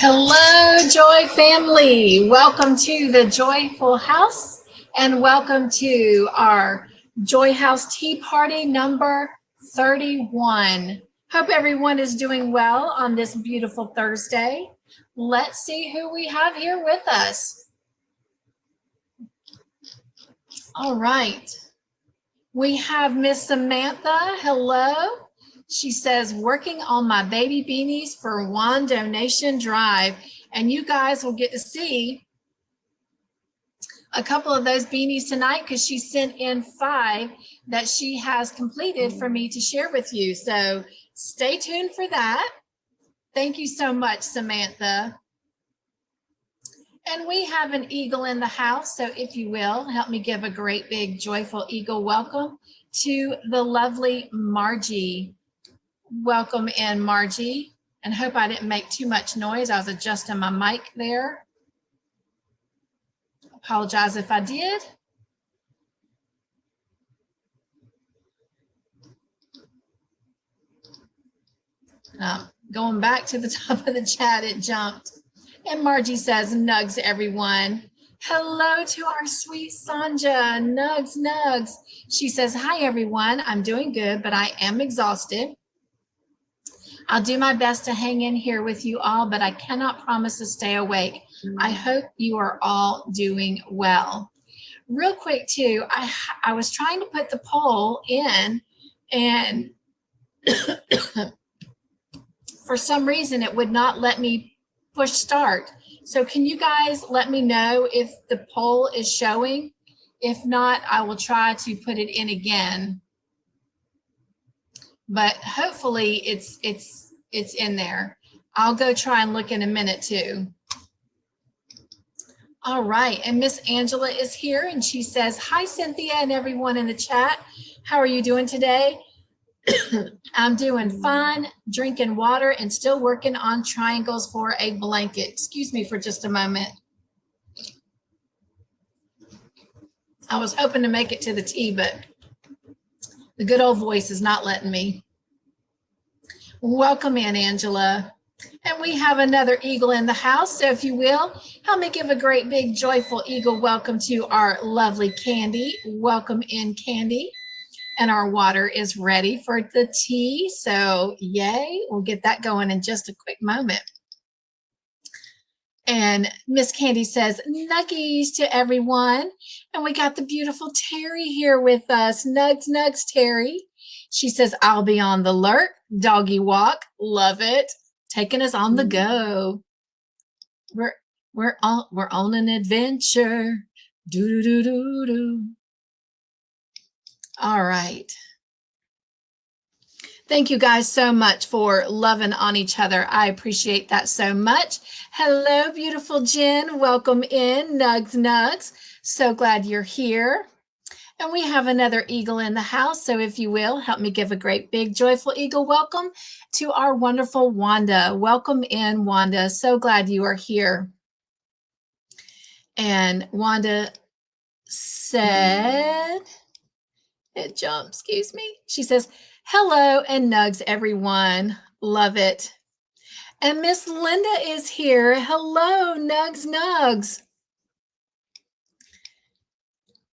Hello, Joy family. Welcome to the Joyful House and welcome to our Joy House Tea Party number 31. Hope everyone is doing well on this beautiful Thursday. Let's see who we have here with us. All right. We have Miss Samantha. Hello. She says, working on my baby beanies for one donation drive. And you guys will get to see a couple of those beanies tonight because she sent in 5 that she has completed for me to share with you. So stay tuned for that. Thank you so much, Samantha. And we have an eagle in the house. So if you will, help me give a great big joyful eagle welcome to the lovely Margie. Welcome in, Margie, and hope I didn't make too much noise. I was adjusting my mic there. Apologize if I did. Going back to the top of the chat, it jumped. And Margie says, nugs, everyone. Hello to our sweet Sonja. Nugs, nugs. She says, hi, everyone. I'm doing good, but I am exhausted. I'll do my best to hang in here with you all, but I cannot promise to stay awake. I hope you are all doing well. Real quick, too, I was trying to put the poll in, and for some reason, it would not let me push start. So can you guys let me know if the poll is showing? If not, I will try to put it in again. But hopefully it's in there. I'll go try and look in a minute too. All right, and Miss Angela is here and she says, hi, Cynthia and everyone in the chat. How are you doing today? I'm doing fine, drinking water and still working on triangles for a blanket. Excuse me for just a moment. I was hoping to make it to the tea, but the good old voice is not letting me. Welcome in, Angela. And we have another eagle in the house. So if you will, help me give a great big joyful eagle welcome to our lovely Candy. Welcome in, Candy. And our water is ready for the tea. So yay, we'll get that going in just a quick moment. And Miss Candy says, nuggies to everyone. And we got the beautiful Terry here with us. Nugs, nugs, Terry. She says, I'll be on the alert. Doggy walk. Love it. Taking us on the go. We're on an adventure. Do, do, do, do, do. All right. Thank you guys so much for loving on each other. I appreciate that so much. Hello, beautiful Jen. Welcome in. Nugs, nugs. So glad you're here. And we have another eagle in the house. So if you will, help me give a great big joyful eagle welcome to our wonderful Wanda. Welcome in, Wanda. So glad you are here. And Wanda said, it jumped, excuse me. She says, hello and nugs, everyone. Love it. And Miss Linda is here. Hello, nugs, nugs.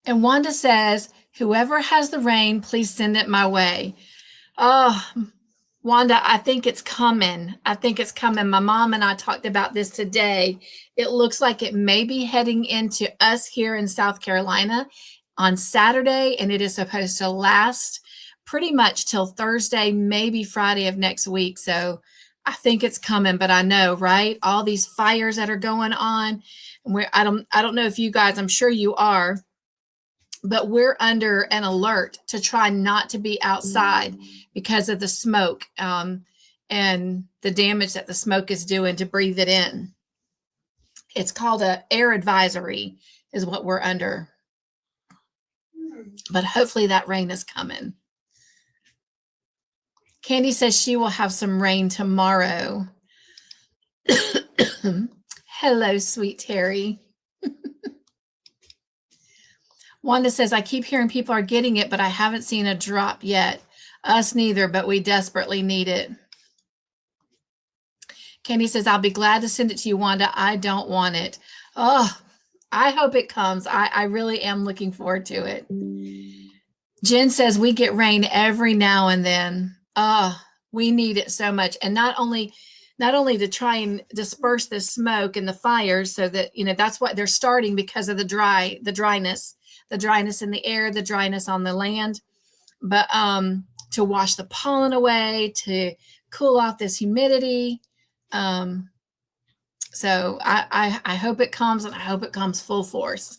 And Wanda says, whoever has the rain, please send it my way. Oh, Wanda, I think it's coming. I think it's coming. My mom and I talked about this today. It looks like it may be heading into us here in South Carolina on Saturday, and it is supposed to last pretty much till Thursday, maybe Friday of next week. So I think it's coming, but I know, right? All these fires that are going on. And I don't know if you guys, I'm sure you are, but we're under an alert to try not to be outside because of the smoke and the damage that the smoke is doing to breathe it in. It's called an air advisory is what we're under. But hopefully that rain is coming. Candy says she will have some rain tomorrow. Hello, sweet Terry. Wanda says, I keep hearing people are getting it, but I haven't seen a drop yet. Us neither, but we desperately need it. Candy says, I'll be glad to send it to you, Wanda. I don't want it. Oh, I hope it comes. I really am looking forward to it. Jen says, we get rain every now and then. Oh, we need it so much. And not only to try and disperse the smoke and the fires so that, that's what they're starting because of the dryness in the air, the dryness on the land, but to wash the pollen away, to cool off this humidity. So I hope it comes, and I hope it comes full force.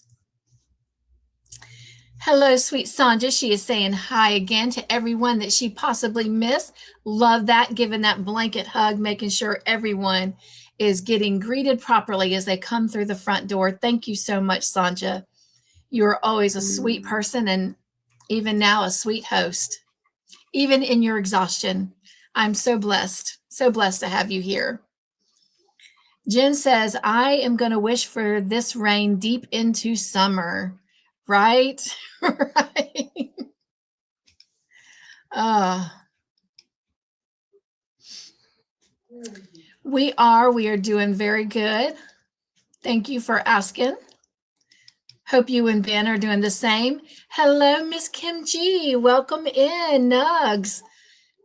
Hello, sweet Sonja. She is saying hi again to everyone that she possibly missed. Love that, giving that blanket hug, making sure everyone is getting greeted properly as they come through the front door. Thank you so much, Sonja. You're always a sweet person, and even now a sweet host, even in your exhaustion. I'm so blessed to have you here. Jen says, I am going to wish for this rain deep into summer. Right? Right. We are doing very good. Thank you for asking. Hope you and Ben are doing the same. Hello, Miss Kim G. Welcome in, Nugs.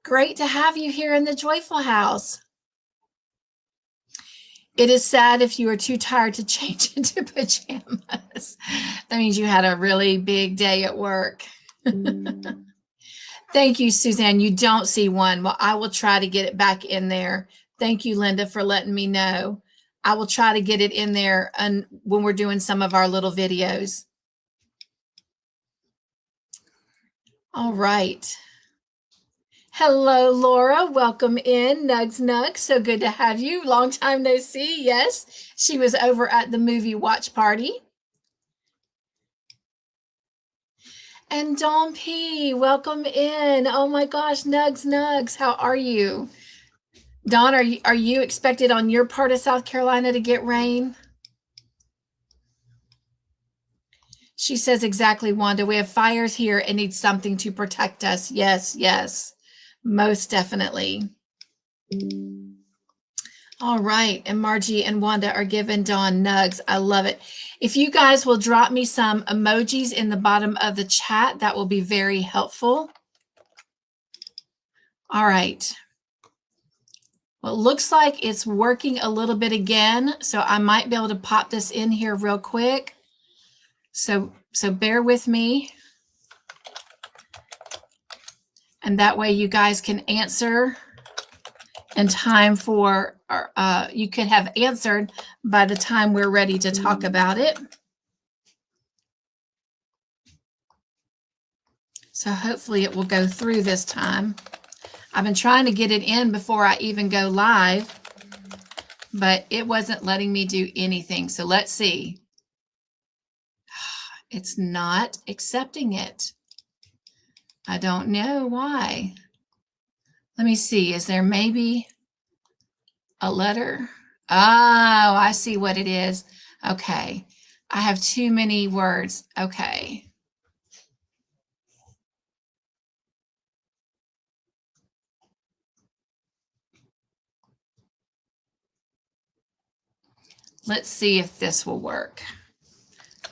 Great to have you here in the Joyful House. It is sad if you are too tired to change into pajamas. That means you had a really big day at work. Thank you, Suzanne. You don't see one. Well, I will try to get it back in there. Thank you, Linda, for letting me know. I will try to get it in there when we're doing some of our little videos. All right. Hello, Laura. Welcome in. Nugs Nugs. So good to have you. Long time no see. Yes, she was over at the movie watch party. And Dawn P, welcome in. Oh my gosh, Nugs Nugs. How are you? Dawn, are you expected on your part of South Carolina to get rain? She says, exactly, Wanda. We have fires here and need something to protect us. Yes, yes. Most definitely. All right. And Margie and Wanda are giving Dawn nugs. I love it. If you guys will drop me some emojis in the bottom of the chat, that will be very helpful. All right. Well, it looks like it's working a little bit again, so I might be able to pop this in here real quick. So bear with me. And that way you guys can answer in time for, you could have answered by the time we're ready to talk about it. So hopefully it will go through this time. I've been trying to get it in before I even go live, but it wasn't letting me do anything. So let's see. It's not accepting it. I don't know why. Let me see. Is there maybe a letter? Oh, I see what it is. Okay. I have too many words. Okay. Let's see if this will work.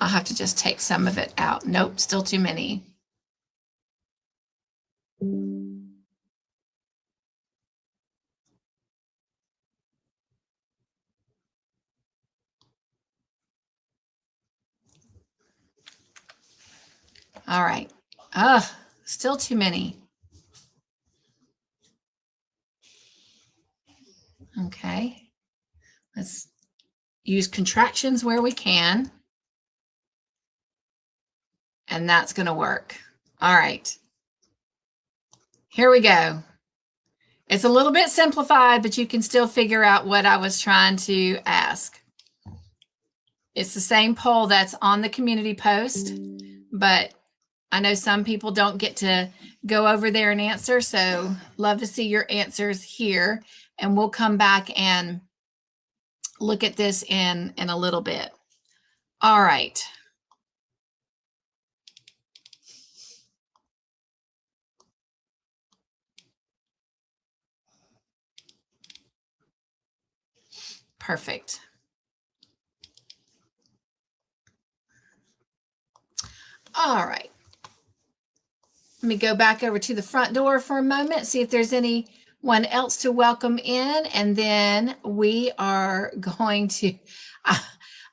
I'll have to just take some of it out. Nope, still too many. All right. Still too many. Okay. Let's use contractions where we can. And that's going to work. All right. Here we go. It's a little bit simplified, but you can still figure out what I was trying to ask. It's the same poll that's on the community post, but I know some people don't get to go over there and answer, so love to see your answers here, and we'll come back and look at this in a little bit. All right. Perfect. All right. Let me go back over to the front door for a moment, see if there's anyone else to welcome in, and then we are going to,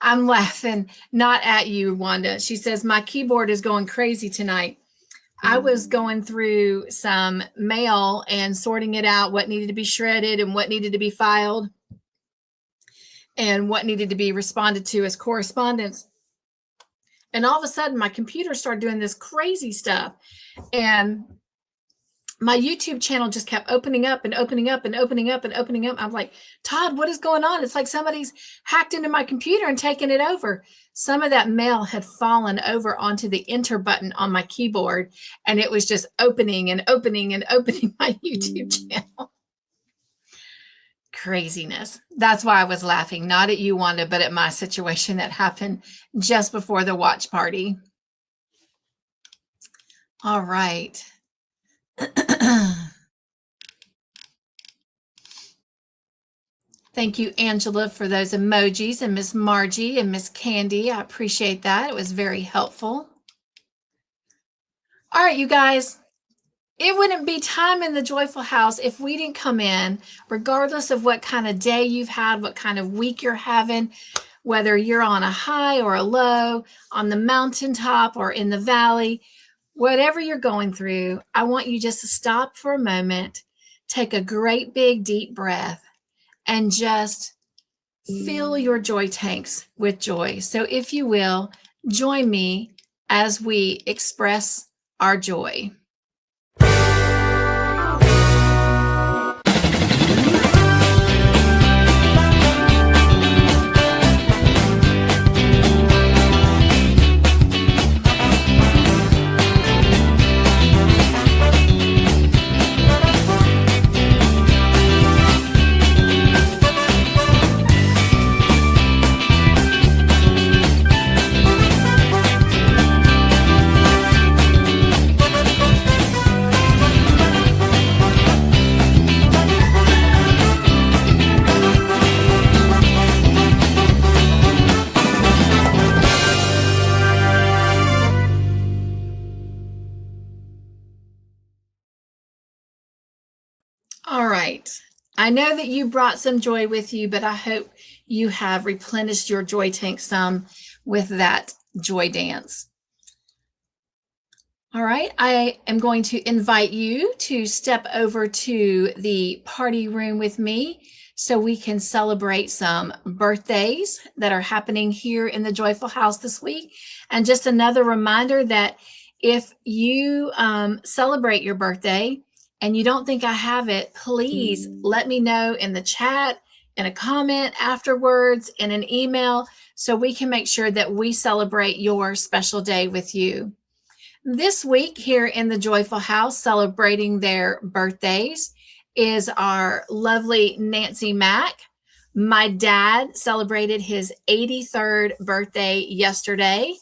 I'm laughing, not at you, Wanda. She says, my keyboard is going crazy tonight. I was going through some mail and sorting it out, what needed to be shredded and what needed to be filed and what needed to be responded to as correspondence. And all of a sudden, my computer started doing this crazy stuff. And my YouTube channel just kept opening up and opening up and opening up and opening up. I'm like, Todd, what is going on? It's like somebody's hacked into my computer and taken it over. Some of that mail had fallen over onto the enter button on my keyboard, and it was just opening and opening and opening my YouTube channel. Craziness. That's why I was laughing, not at you, Wanda, but at my situation that happened just before the watch party. All right. Thank you, Angela, for those emojis, and Miss Margie and Miss Candy. I appreciate that. It was very helpful. All right, you guys. It wouldn't be time in the Joyful House if we didn't come in, regardless of what kind of day you've had, what kind of week you're having, whether you're on a high or a low, on the mountaintop or in the valley, whatever you're going through, I want you just to stop for a moment, take a great big deep breath, and just fill your joy tanks with joy. So if you will, join me as we express our joy. All right. I know that you brought some joy with you, but I hope you have replenished your joy tank some with that joy dance. All right. I am going to invite you to step over to the party room with me so we can celebrate some birthdays that are happening here in the Joyful House this week. And just another reminder that if you celebrate your birthday, and you don't think I have it, please let me know in the chat, in a comment afterwards, in an email, so we can make sure that we celebrate your special day with you. This week here in the Joyful House, celebrating their birthdays, is our lovely Nancy Mack. My dad celebrated his 83rd birthday yesterday.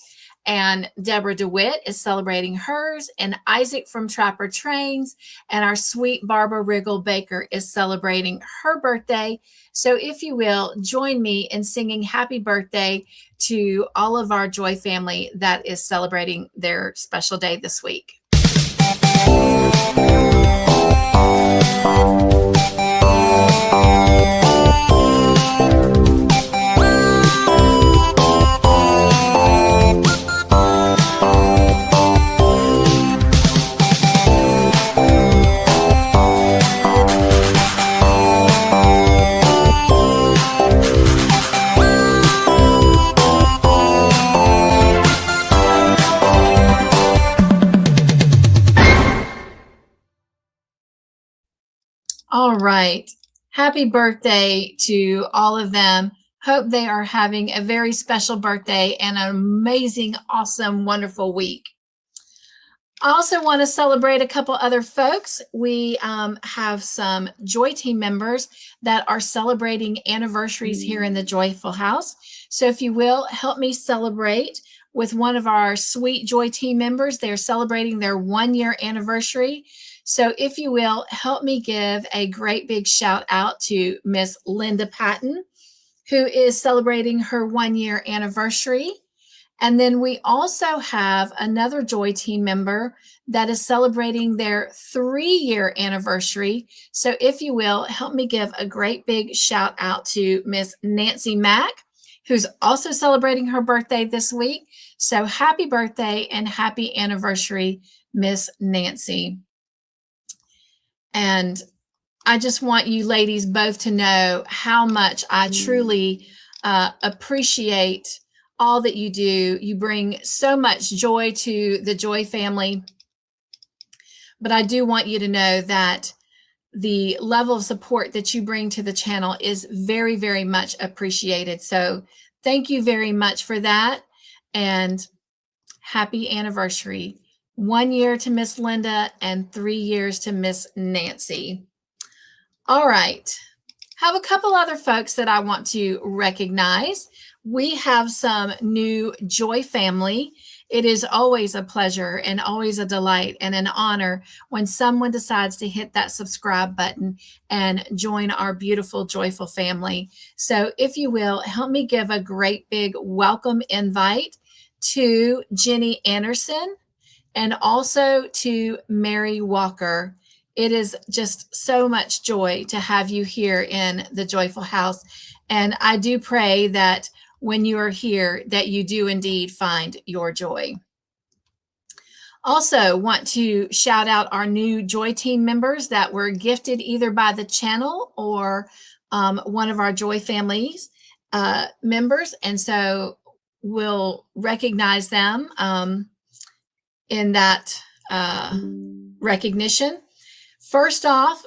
And Deborah DeWitt is celebrating hers, and Isaac from Trapper Trains, and our sweet Barbara Riggle Baker is celebrating her birthday. So if you will, join me in singing happy birthday to all of our Joy family that is celebrating their special day this week. All right. Happy birthday to all of them. Hope they are having a very special birthday and an amazing, awesome, wonderful week. I also want to celebrate a couple other folks. We have some Joy Team members that are celebrating anniversaries here in the Joyful House. So if you will, help me celebrate with one of our sweet Joy Team members. They're celebrating their 1-year anniversary. So if you will, help me give a great big shout out to Miss Linda Patton, who is celebrating her 1-year anniversary. And then we also have another Joy team member that is celebrating their 3-year anniversary. So if you will, help me give a great big shout out to Miss Nancy Mack, who's also celebrating her birthday this week. So happy birthday and happy anniversary, Miss Nancy. And I just want you ladies both to know how much I truly appreciate all that you do. You bring so much joy to the Joy family. But I do want you to know that the level of support that you bring to the channel is very, very much appreciated. So thank you very much for that. And happy anniversary. 1 year to Miss Linda and 3 years to Miss Nancy. All right. Have a couple other folks that I want to recognize. We have some new Joy family. It is always a pleasure and always a delight and an honor when someone decides to hit that subscribe button and join our beautiful, joyful family. So if you will, help me give a great big welcome invite to Jenny Anderson and also to Mary Walker. It is just so much joy to have you here in the Joyful House. And I do pray that when you are here, that you do indeed find your joy. Also want to shout out our new Joy team members that were gifted either by the channel or one of our Joy families members. And so we'll recognize them in that recognition. First off,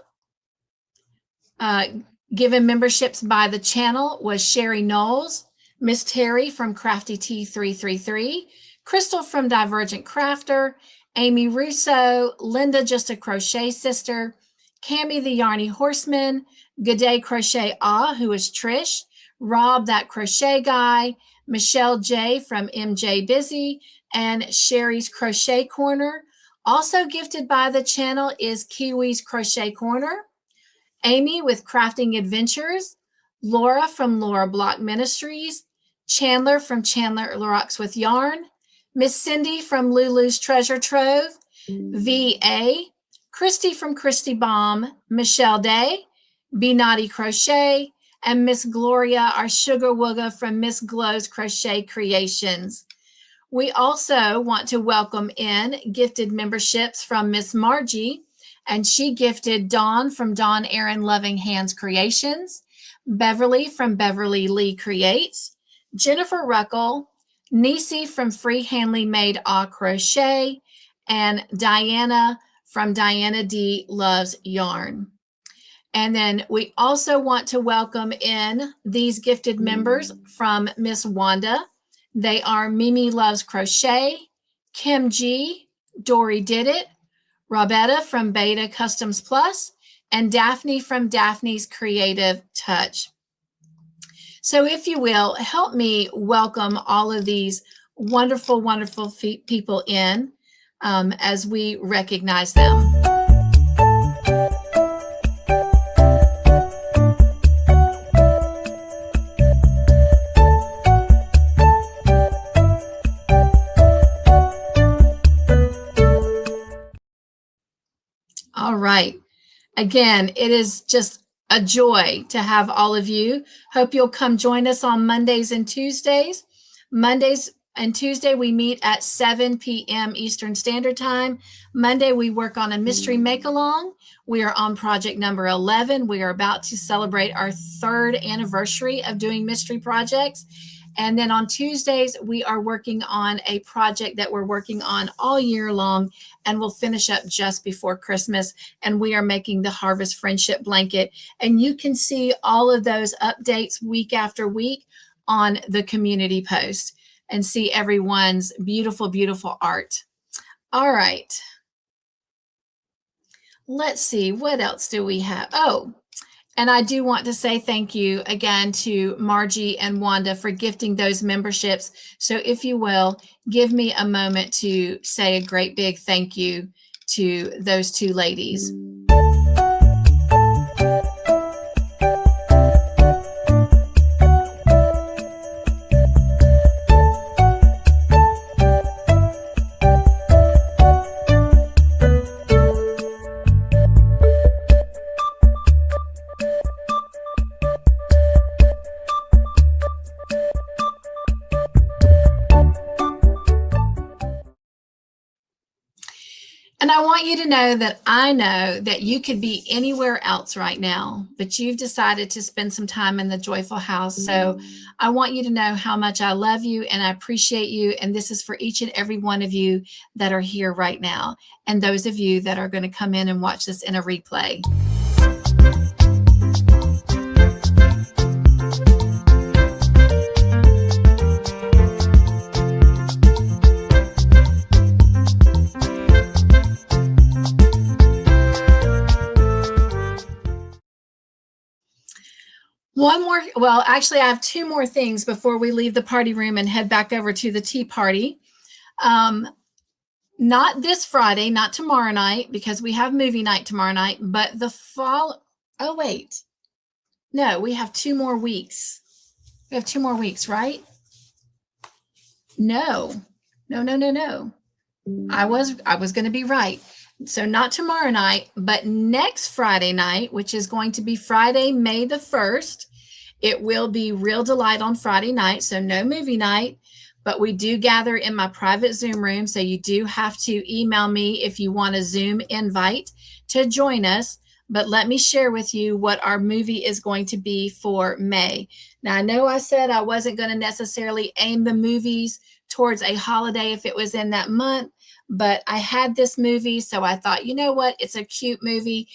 given memberships by the channel was Sherry Knowles, Miss Terry from Crafty T333, Crystal from Divergent Crafter, Amy Russo, Linda Just a Crochet Sister, Cammie the Yarny Horseman, Good Day Crochet Ah, who is Trish, Rob That Crochet Guy, Michelle J from MJ Busy, and Sherry's Crochet Corner. Also gifted by the channel is Kiwi's Crochet Corner, Amy with Crafting Adventures, Laura from Laura Block Ministries, Chandler from Chandler Rocks with Yarn, Miss Cindy from Lulu's Treasure Trove, VA, Christy from Christy Bomb, Michelle Day, Be Naughty Crochet, and Miss Gloria, our Sugar Wooga from Miss Glow's Crochet Creations. We also want to welcome in gifted memberships from Miss Margie, and she gifted Dawn from Dawn Aaron Loving Hands Creations, Beverly from Beverly Lee Creates, Jennifer Ruckle, Nisi from Freehandly Made Ah Crochet, and Diana from Diana D Loves Yarn. And then we also want to welcome in these gifted members from Miss Wanda. They are Mimi Loves Crochet, Kim G, Dory Did It, Robetta from Beta Customs Plus, and Daphne from Daphne's Creative Touch. So if you will, help me welcome all of these wonderful, wonderful people in as we recognize them. All right. Again, it is just a joy to have all of you. Hope you'll come join us on Mondays and Tuesdays. Mondays and Tuesday, we meet at 7 p.m. Eastern Standard Time. Monday, we work on a mystery make-along. We are on project number 11. We are about to celebrate our 3rd anniversary of doing mystery projects. And then on Tuesdays, we are working on a project that we're working on all year long, and we'll finish up just before Christmas. And we are making the Harvest Friendship Blanket. And you can see all of those updates week after week on the community post and see everyone's beautiful, beautiful art. All right. Let's see, what else do we have? Oh, and I do want to say thank you again to Margie and Wanda for gifting those memberships. So if you will, give me a moment to say a great big thank you to those two ladies. And I want you to know that I know that you could be anywhere else right now, but you've decided to spend some time in the Joyful House. So I want you to know how much I love you and I appreciate you. And this is for each and every one of you that are here right now, and those of you that are going to come in and watch this in a replay. One more, well, actually, I have two more things before we leave the party room and head back over to the tea party. Not this Friday, not tomorrow night, because we have movie night tomorrow night, but the fall. Oh, wait. No, we have 2 more weeks. We have 2 more weeks, right? No. I was going to be right. So not tomorrow night, but next Friday night, which is going to be Friday, May the 1st. It will be Real Delight on Friday night, so no movie night, but we do gather in my private Zoom room, so you do have to email me if you want a Zoom invite to join us. But let me share with you what our movie is going to be for May. Now, I know I said I wasn't going to necessarily aim the movies towards a holiday if it was in that month, but I had this movie, so I thought, you know what? It's a cute movie.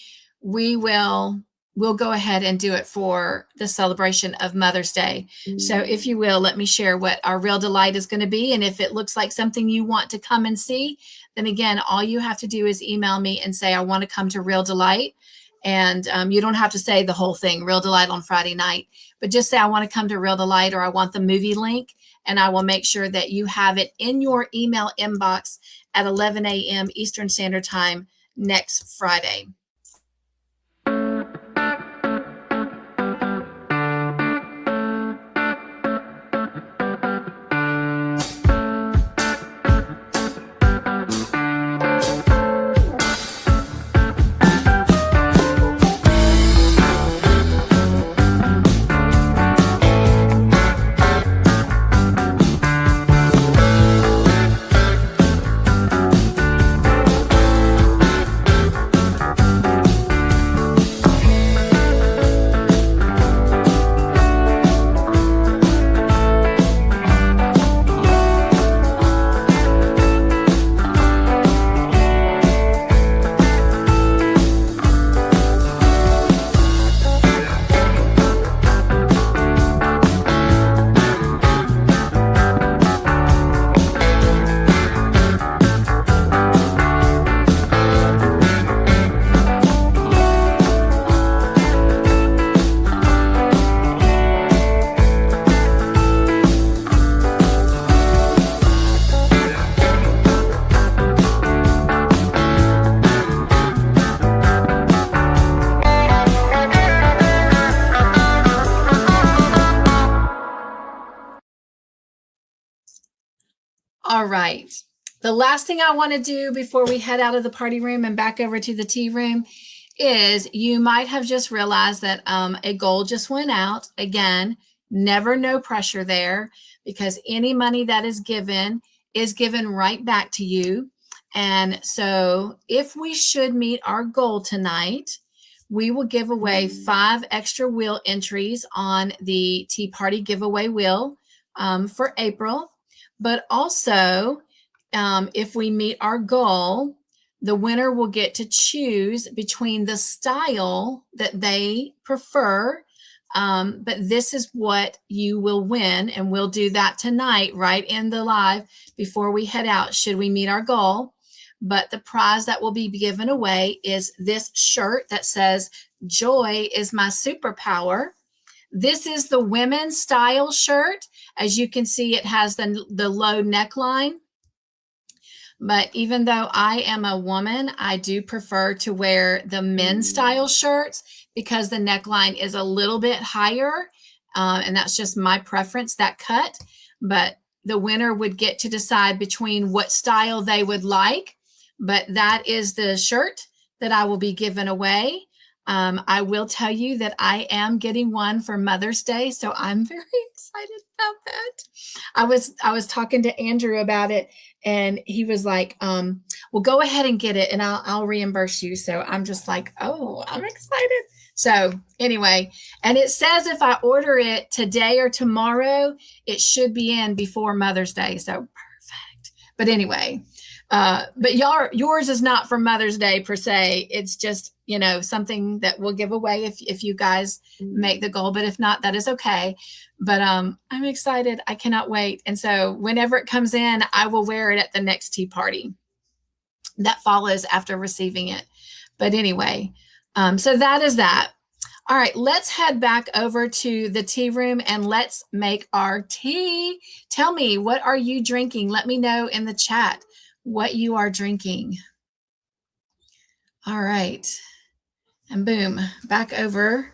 We'll go ahead and do it for the celebration of Mother's Day. So if you will, let me share what our Real Delight is going to be. And if it looks like something you want to come and see, then again, all you have to do is email me and say, I want to come to Real Delight. And you don't have to say the whole thing, Real Delight on Friday night, but just say, I want to come to Real Delight, or I want the movie link. And I will make sure that you have it in your email inbox at 11 a.m. Eastern Standard Time next Friday. All right. The last thing I want to do before we head out of the party room and back over to the tea room is, you might have just realized that a goal just went out. Again, never no pressure there, because any money that is given right back to you. And so if we should meet our goal tonight, we will give away 5 extra wheel entries on the Tea Party giveaway wheel for April. But also, if we meet our goal, the winner will get to choose between the style that they prefer. But this is what you will win. And we'll do that tonight, right in the live before we head out, should we meet our goal. But the prize that will be given away is this shirt that says, "Joy is my superpower." This is the women's style shirt. As you can see, it has the low neckline. But even though I am a woman, I do prefer to wear the men's style shirts because the neckline is a little bit higher. And that's just my preference, that cut. But the winner would get to decide between what style they would like. But that is the shirt that I will be giving away. I will tell you that I am getting one for Mother's Day, so I'm very excited about that. I was talking to Andrew about it, and he was like, "Well, go ahead and get it, and I'll reimburse you." So I'm just like, "Oh, I'm excited." So anyway, and it says if I order it today or tomorrow, it should be in before Mother's Day. So perfect. But anyway, but yours is not for Mother's Day per se. It's just, something that we'll give away if you guys make the goal. But if not, that is okay. But I'm excited. I cannot wait. And so whenever it comes in, I will wear it at the next tea party that follows after receiving it. But anyway, so that is that. All right, let's head back over to the tea room and let's make our tea. Tell me, what are you drinking? Let me know in the chat what you are drinking. All right, and boom, back over.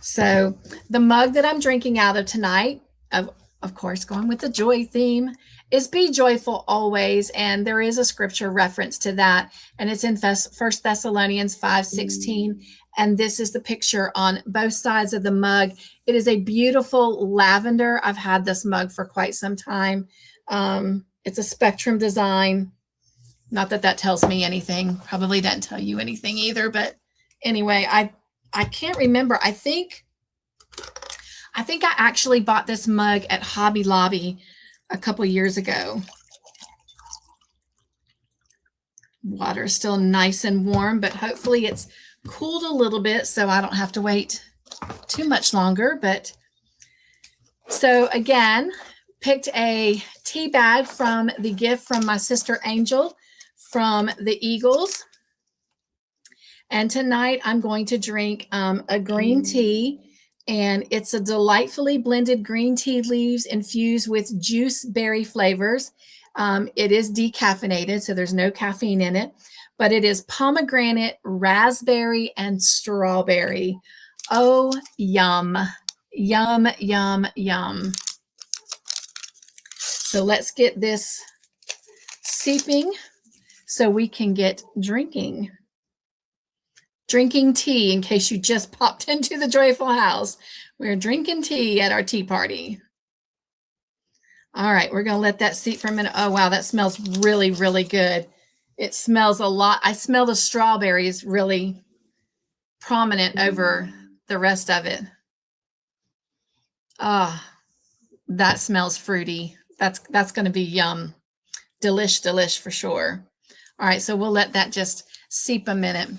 So the mug that I'm drinking out of tonight, of course, going with the joy theme, is be joyful always. And there is a scripture reference to that. And it's in 1 Thessalonians 5:16. And this is the picture on both sides of the mug. It is a beautiful lavender. I've had this mug for quite some time. It's a spectrum design. Not that that tells me anything. Probably doesn't tell you anything either. But anyway, I can't remember. I think I actually bought this mug at Hobby Lobby a couple years ago. Water is still nice and warm, but hopefully it's cooled a little bit so I don't have to wait too much longer. But so again, picked a tea bag from the gift from my sister Angel from the Eagles. And tonight I'm going to drink a green tea, and it's a delightfully blended green tea leaves infused with juice berry flavors. It is decaffeinated, so there's no caffeine in it, but it is pomegranate, raspberry, and strawberry. Oh, yum, yum, yum, yum. So let's get this seeping so we can get drinking. Drinking tea, in case you just popped into the Joyful House. We're drinking tea at our tea party. All right, we're going to let that seep for a minute. Oh, wow, that smells really, really good. It smells a lot. I smell the strawberries really prominent over the rest of it. Ah, that smells fruity. That's going to be yum. Delish for sure. All right, so we'll let that just seep a minute.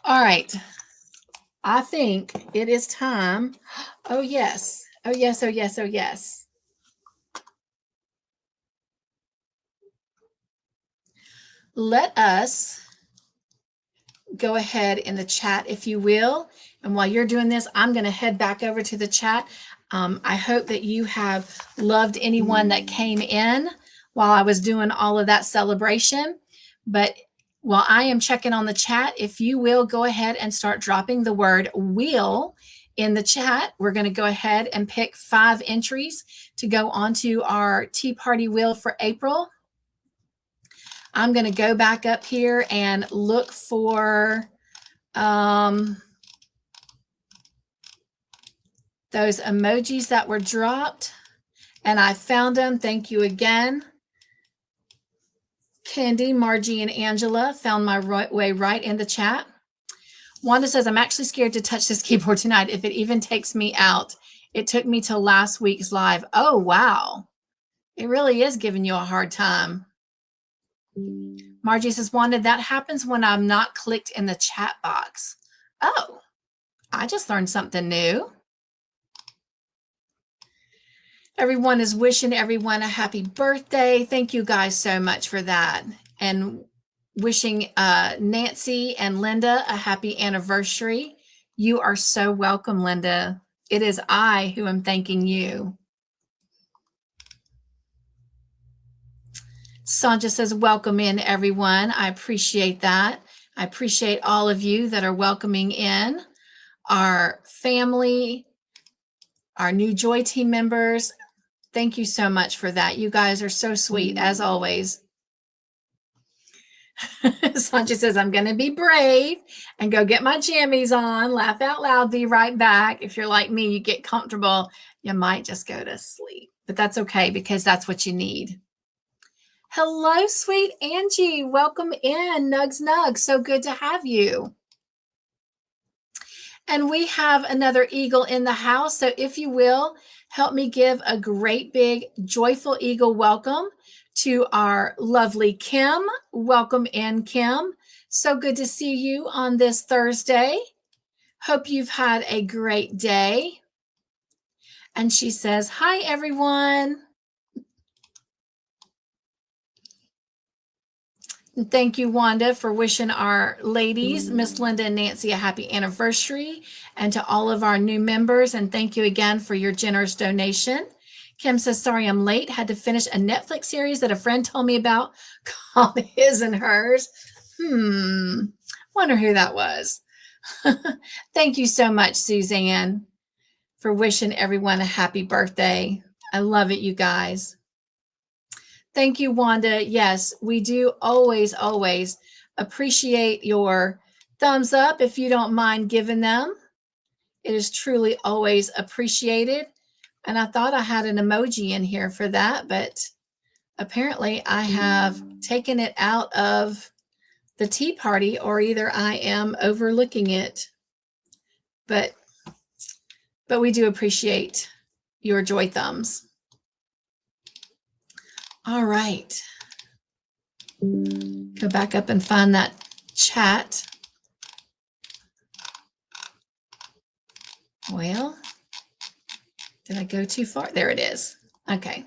All right, I think it is time. Oh, yes. Oh, yes. Oh, yes. Oh, yes. Let us go ahead in the chat, if you will. And while you're doing this, I'm going to head back over to the chat. I hope that you have loved anyone that came in while I was doing all of that celebration. But while I am checking on the chat, if you will go ahead and start dropping the word wheel in the chat, we're going to go ahead and pick 5 entries to go onto our tea party wheel for April. I'm going to go back up here and look for those emojis that were dropped. And I found them. Thank you again. Candy, Margie, and Angela found my way right in the chat. Wanda says, I'm actually scared to touch this keyboard tonight if it even takes me out. It took me to last week's live. Oh, wow. It really is giving you a hard time. Margie says, Wanda, that happens when I'm not clicked in the chat box. Oh, I just learned something new. Everyone is wishing everyone a happy birthday. Thank you guys so much for that. And wishing Nancy and Linda a happy anniversary. You are so welcome, Linda. It is I who am thanking you. Sonja says, welcome in, everyone. I appreciate that. I appreciate all of you that are welcoming in our family, our new Joy team members. Thank you so much for that. You guys are so sweet, as always. Sonja says, I'm going to be brave and go get my jammies on, laugh out loud, be right back. If you're like me, you get comfortable, you might just go to sleep. But that's okay because that's what you need. Hello, sweet Angie. Welcome in. Nugs, nugs. So good to have you. And we have another eagle in the house. So if you will, help me give a great big joyful eagle welcome to our lovely Kim. Welcome in, Kim. So good to see you on this Thursday. Hope you've had a great day. And she says, hi, everyone. And thank you, Wanda, for wishing our ladies, Miss Linda and Nancy, a happy anniversary, and to all of our new members. And thank you again for your generous donation. Kim says, sorry I'm late. Had to finish a Netflix series that a friend told me about called His and Hers. Wonder who that was. Thank you so much, Suzanne, for wishing everyone a happy birthday. I love it, you guys. Thank you, Wanda. Yes, we do always, always appreciate your thumbs up if you don't mind giving them. It is truly always appreciated. And I thought I had an emoji in here for that, but apparently I have taken it out of the tea party, or either I am overlooking it. But we do appreciate your joy thumbs. All right. Go back up and find that chat. Well, did I go too far? There it is. Okay.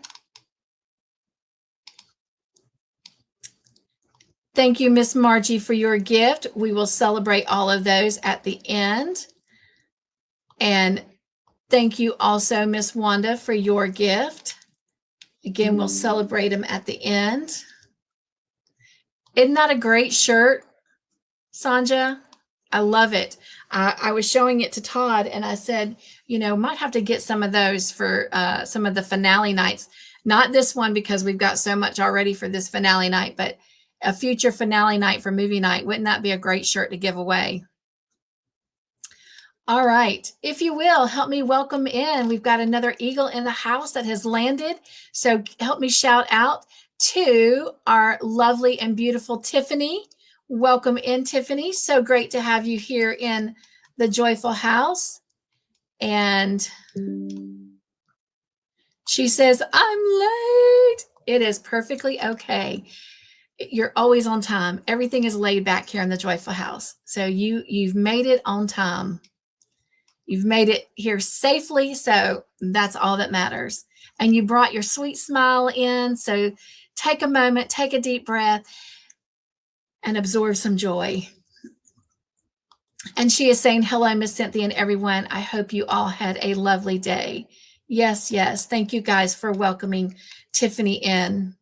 Thank you, Miss Margie, for your gift. We will celebrate all of those at the end. And thank you also, Miss Wanda, for your gift. Again, we'll celebrate them at the end. Isn't that a great shirt, Sonja? I love it. I was showing it to Todd and I said, you know, might have to get some of those for some of the finale nights. Not this one because we've got so much already for this finale night, but a future finale night for movie night. Wouldn't that be a great shirt to give away? All right. If you will, help me welcome in. We've got another eagle in the house that has landed. So help me shout out to our lovely and beautiful Tiffany. Welcome in, Tiffany. So great to have you here in the Joyful House. And she says, I'm late. It is perfectly okay. You're always on time. Everything is laid back here in the Joyful House. So you've made it on time. You've made it here safely, so that's all that matters. And you brought your sweet smile in, so take a moment, take a deep breath, and absorb some joy. And she is saying, hello, Miss Cynthia and everyone. I hope you all had a lovely day. Yes, yes. Thank you guys for welcoming Tiffany in.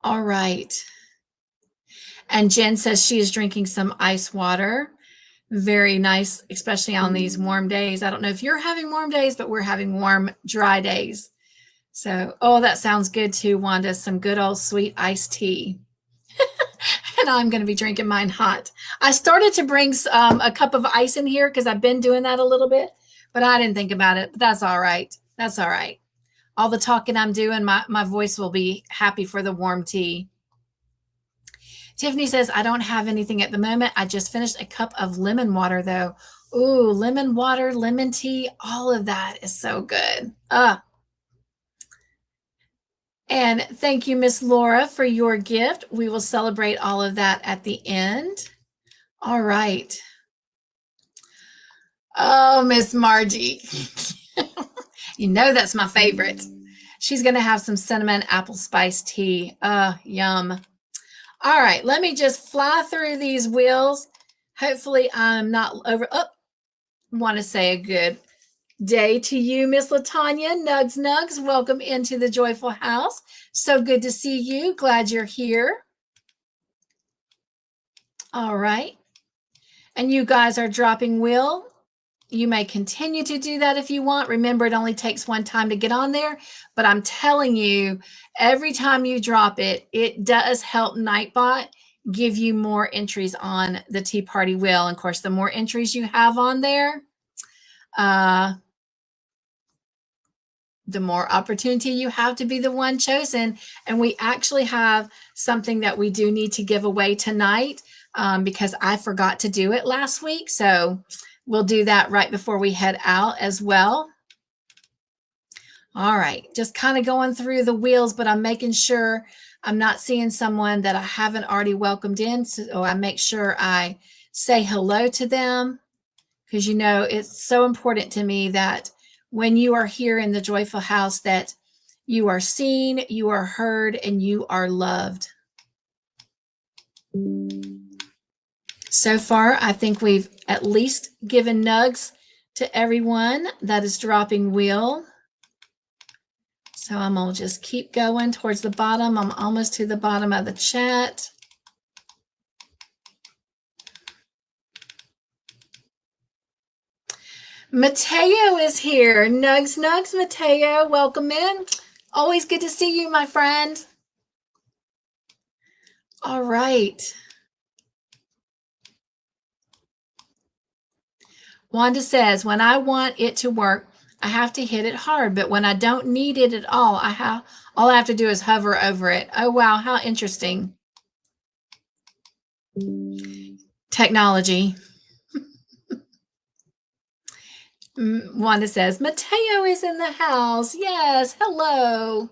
All right. And Jen says she is drinking some ice water. Very nice, especially on these warm days. I don't know if you're having warm days, but we're having warm, dry days. So, oh, that sounds good too, Wanda. Some good old sweet iced tea. And I'm going to be drinking mine hot. I started to bring a cup of ice in here because I've been doing that a little bit, but I didn't think about it. But that's all right. That's all right. All the talking I'm doing, my voice will be happy for the warm tea. Tiffany says, I don't have anything at the moment. I just finished a cup of lemon water, though. Ooh, lemon water, lemon tea, all of that is so good. And thank you, Miss Laura, for your gift. We will celebrate all of that at the end. All right. Oh, Miss Margie. You know that's my favorite. She's going to have some cinnamon apple spice tea. Yum. All right, let me just fly through these wheels. Hopefully I'm not over. Want to say a good day to you, Miss Latanya. Nugs, nugs. Welcome into the Joyful House. So good to see you. Glad you're here. All right. And you guys are dropping wheel. You may continue to do that if you want. Remember, it only takes one time to get on there, but I'm telling you, every time you drop it, it does help Nightbot give you more entries on the Tea Party wheel. And of course, the more entries you have on there, the more opportunity you have to be the one chosen. And we actually have something that we do need to give away tonight because I forgot to do it last week. So we'll do that right before we head out as well. All right, just kind of going through the wheels, but I'm making sure I'm not seeing someone that I haven't already welcomed in. So I make sure I say hello to them because, you know, it's so important to me that when you are here in the Joyful House that you are seen, you are heard, and you are loved. So far, I think we've at least given nugs to everyone that is dropping wheel. So I'm going to just keep going towards the bottom. I'm almost to the bottom of the chat. Mateo is here. Nugs, nugs, Mateo. Welcome in. Always good to see you, my friend. All right. Wanda says, when I want it to work, I have to hit it hard, but when I don't need it at all, all I have to do is hover over it. Oh, wow. How interesting. Technology. Wanda says, Mateo is in the house. Yes. Hello.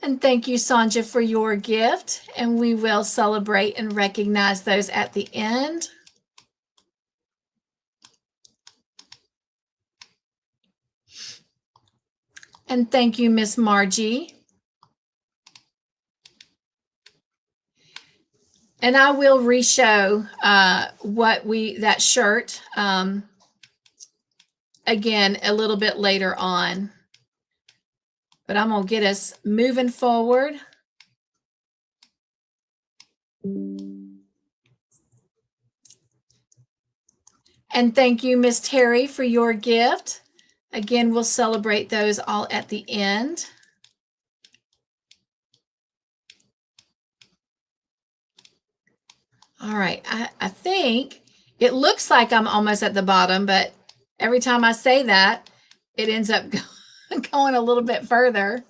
And thank you, Sonja, for your gift. And we will celebrate and recognize those at the end. And thank you, Miss Margie. And I will re-show that shirt again a little bit later on. But I'm going to get us moving forward. And thank you, Miss Terry, for your gift. Again, we'll celebrate those all at the end. All right, I think it looks like I'm almost at the bottom, but every time I say that, it ends up going a little bit further.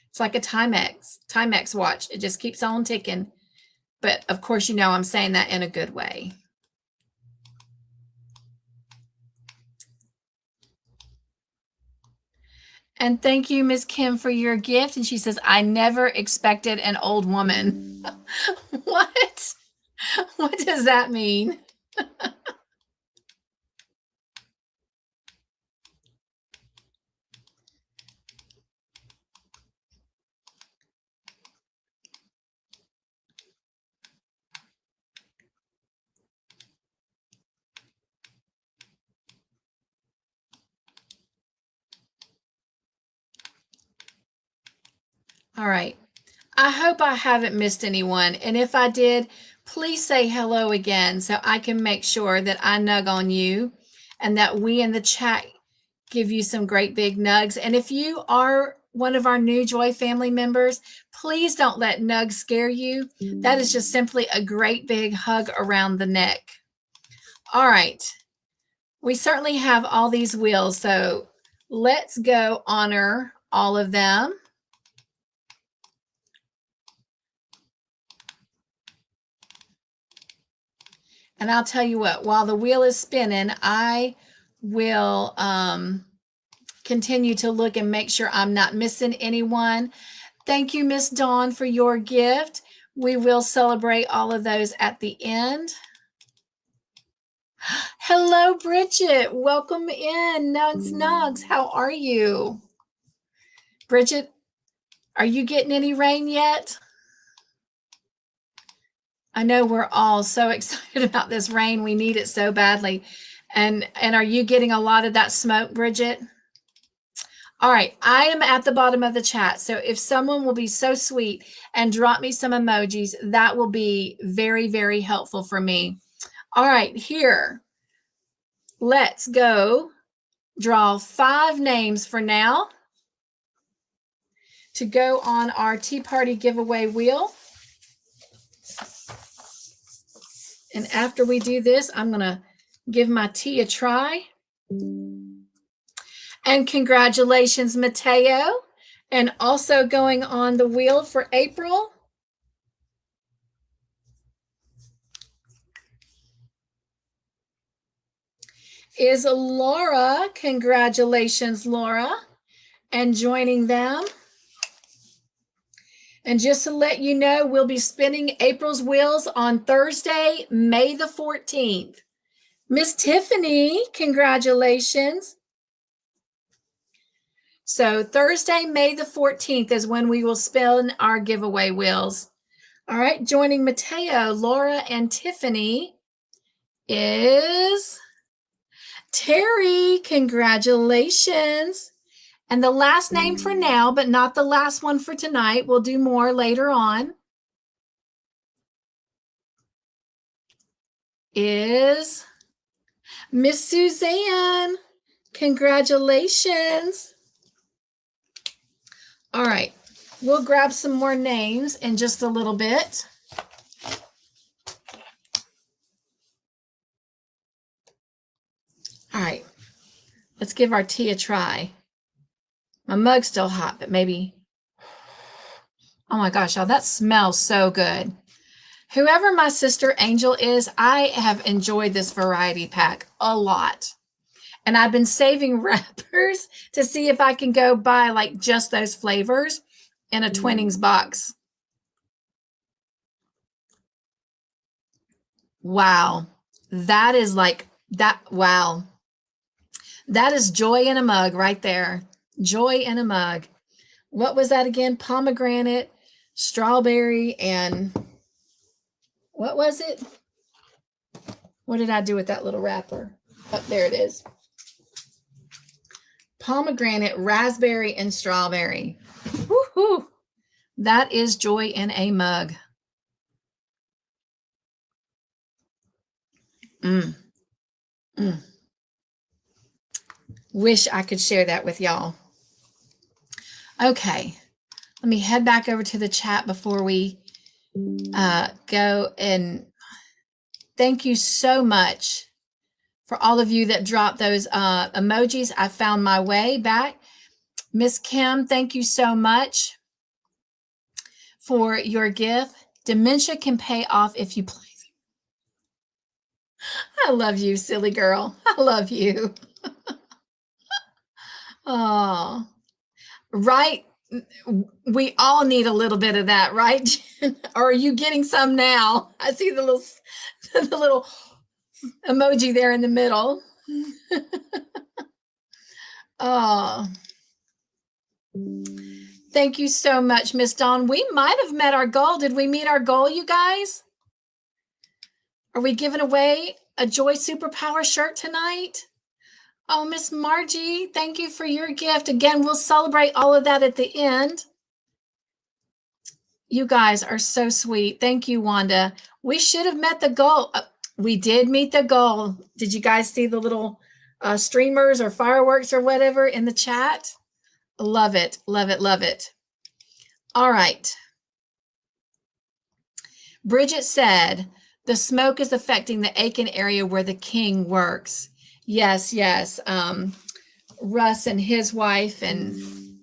It's like a Timex watch. It just keeps on ticking. But of course, you know I'm saying that in a good way. And thank you, Miss Kim, for your gift. And she says, I never expected an old woman. What? What does that mean? All right. I hope I haven't missed anyone. And if I did, please say hello again so I can make sure that I nug on you and that we in the chat give you some great big nugs. And if you are one of our new Joy family members, please don't let nugs scare you. That is just simply a great big hug around the neck. All right. We certainly have all these wheels, so let's go honor all of them. And I'll tell you what, while the wheel is spinning, I will continue to look and make sure I'm not missing anyone. Thank you, Miss Dawn, for your gift. We will celebrate all of those at the end. Hello, Bridget. Welcome in. Nugs, nugs. How are you? Bridget, are you getting any rain yet? I know we're all so excited about this rain. We need it so badly. And are you getting a lot of that smoke, Bridget? All right, I am at the bottom of the chat. So if someone will be so sweet and drop me some emojis, that will be very, very helpful for me. All right, here. Let's go draw 5 names for now. to go on our tea party giveaway wheel. And after we do this, I'm going to give my tea a try. And congratulations, Mateo. And also going on the wheel for April is Laura. Congratulations, Laura. And joining them. And just to let you know, we'll be spinning April's wheels on Thursday, May the 14th. Miss Tiffany, congratulations. So Thursday, May the 14th is when we will spin our giveaway wheels. All right, joining Mateo, Laura, and Tiffany is Terry. Congratulations. And the last name for now, but not the last one for tonight. We'll do more later on. Is Miss Suzanne. Congratulations. All right, we'll grab some more names in just a little bit. All right, let's give our tea a try. My mug's still hot, but maybe. Oh my gosh, y'all, that smells so good. Whoever my sister Angel is, I have enjoyed this variety pack a lot. And I've been saving wrappers to see if I can go buy like just those flavors in a Twinnings box. Wow. That is like that. Wow. That is joy in a mug right there. Joy in a mug. What was that again? Pomegranate, strawberry, and what was it? What did I do with that little wrapper? Oh, there it is. Pomegranate, raspberry, and strawberry. Woohoo! That is joy in a mug. Wish I could share that with y'all. Okay, let me head back over to the chat before we go. And thank you so much for all of you that dropped those emojis. I found my way back. Miss Kim, thank you so much for your gift. Dementia can pay off if you play. I love you, silly girl. I love you. Oh, right. We all need a little bit of that, right? Or are you getting some now? I see the little emoji there in the middle. Oh, thank you so much, Miss Dawn. We might have met our goal. Did we meet our goal, you guys? Are we giving away a Joy Superpower shirt tonight? Oh, Miss Margie, thank you for your gift. Again, we'll celebrate all of that at the end. You guys are so sweet. Thank you, Wanda. We should have met the goal. We did meet the goal. Did you guys see the little streamers or fireworks or whatever in the chat? Love it, love it, love it. All right. Bridget said, the smoke is affecting the Aiken area where the king works. Yes, yes. Russ and his wife, and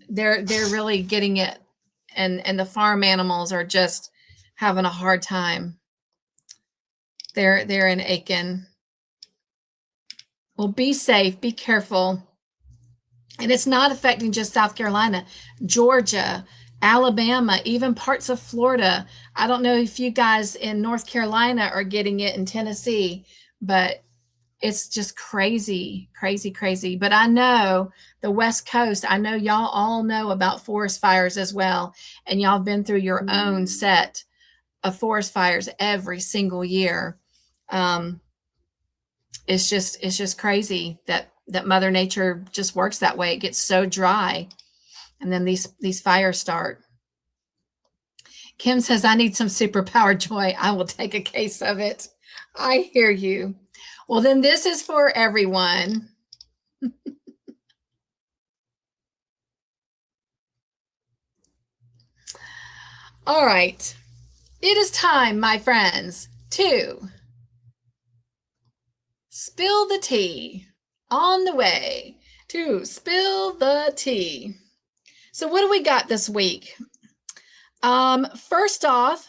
they're really getting it. And the farm animals are just having a hard time. They're in Aiken. Well, be safe, be careful. And it's not affecting just South Carolina, Georgia, Alabama, even parts of Florida. I don't know if you guys in North Carolina are getting it, in Tennessee, but it's just crazy, crazy, crazy. But I know the West Coast, I know y'all all know about forest fires as well. And y'all have been through your own set of forest fires every single year. It's just crazy that Mother Nature just works that way. It gets so dry. And then these fires start. Kim says, I need some superpower joy. I will take a case of it. I hear you. Well, then this is for everyone. All right. It is time, my friends, to spill the tea. On the way to spill the tea. So what do we got this week? First off,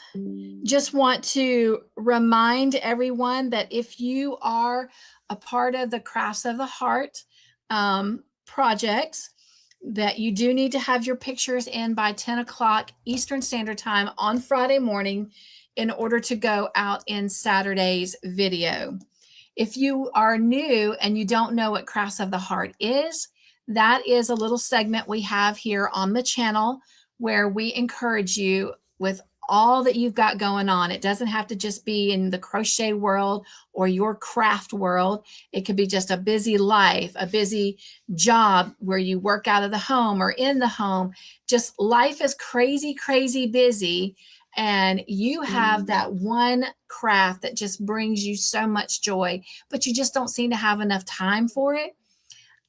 just want to remind everyone that if you are a part of the Crafts of the Heart projects, that you do need to have your pictures in by 10 o'clock Eastern Standard Time on Friday morning in order to go out in Saturday's video. If you are new and you don't know what Crafts of the Heart is, that is a little segment we have here on the channel where we encourage you with all that you've got going on. It doesn't have to just be in the crochet world or your craft world. It could be just a busy life, a busy job where you work out of the home or in the home. Just life is crazy, crazy busy. And you have that one craft that just brings you so much joy, but you just don't seem to have enough time for it.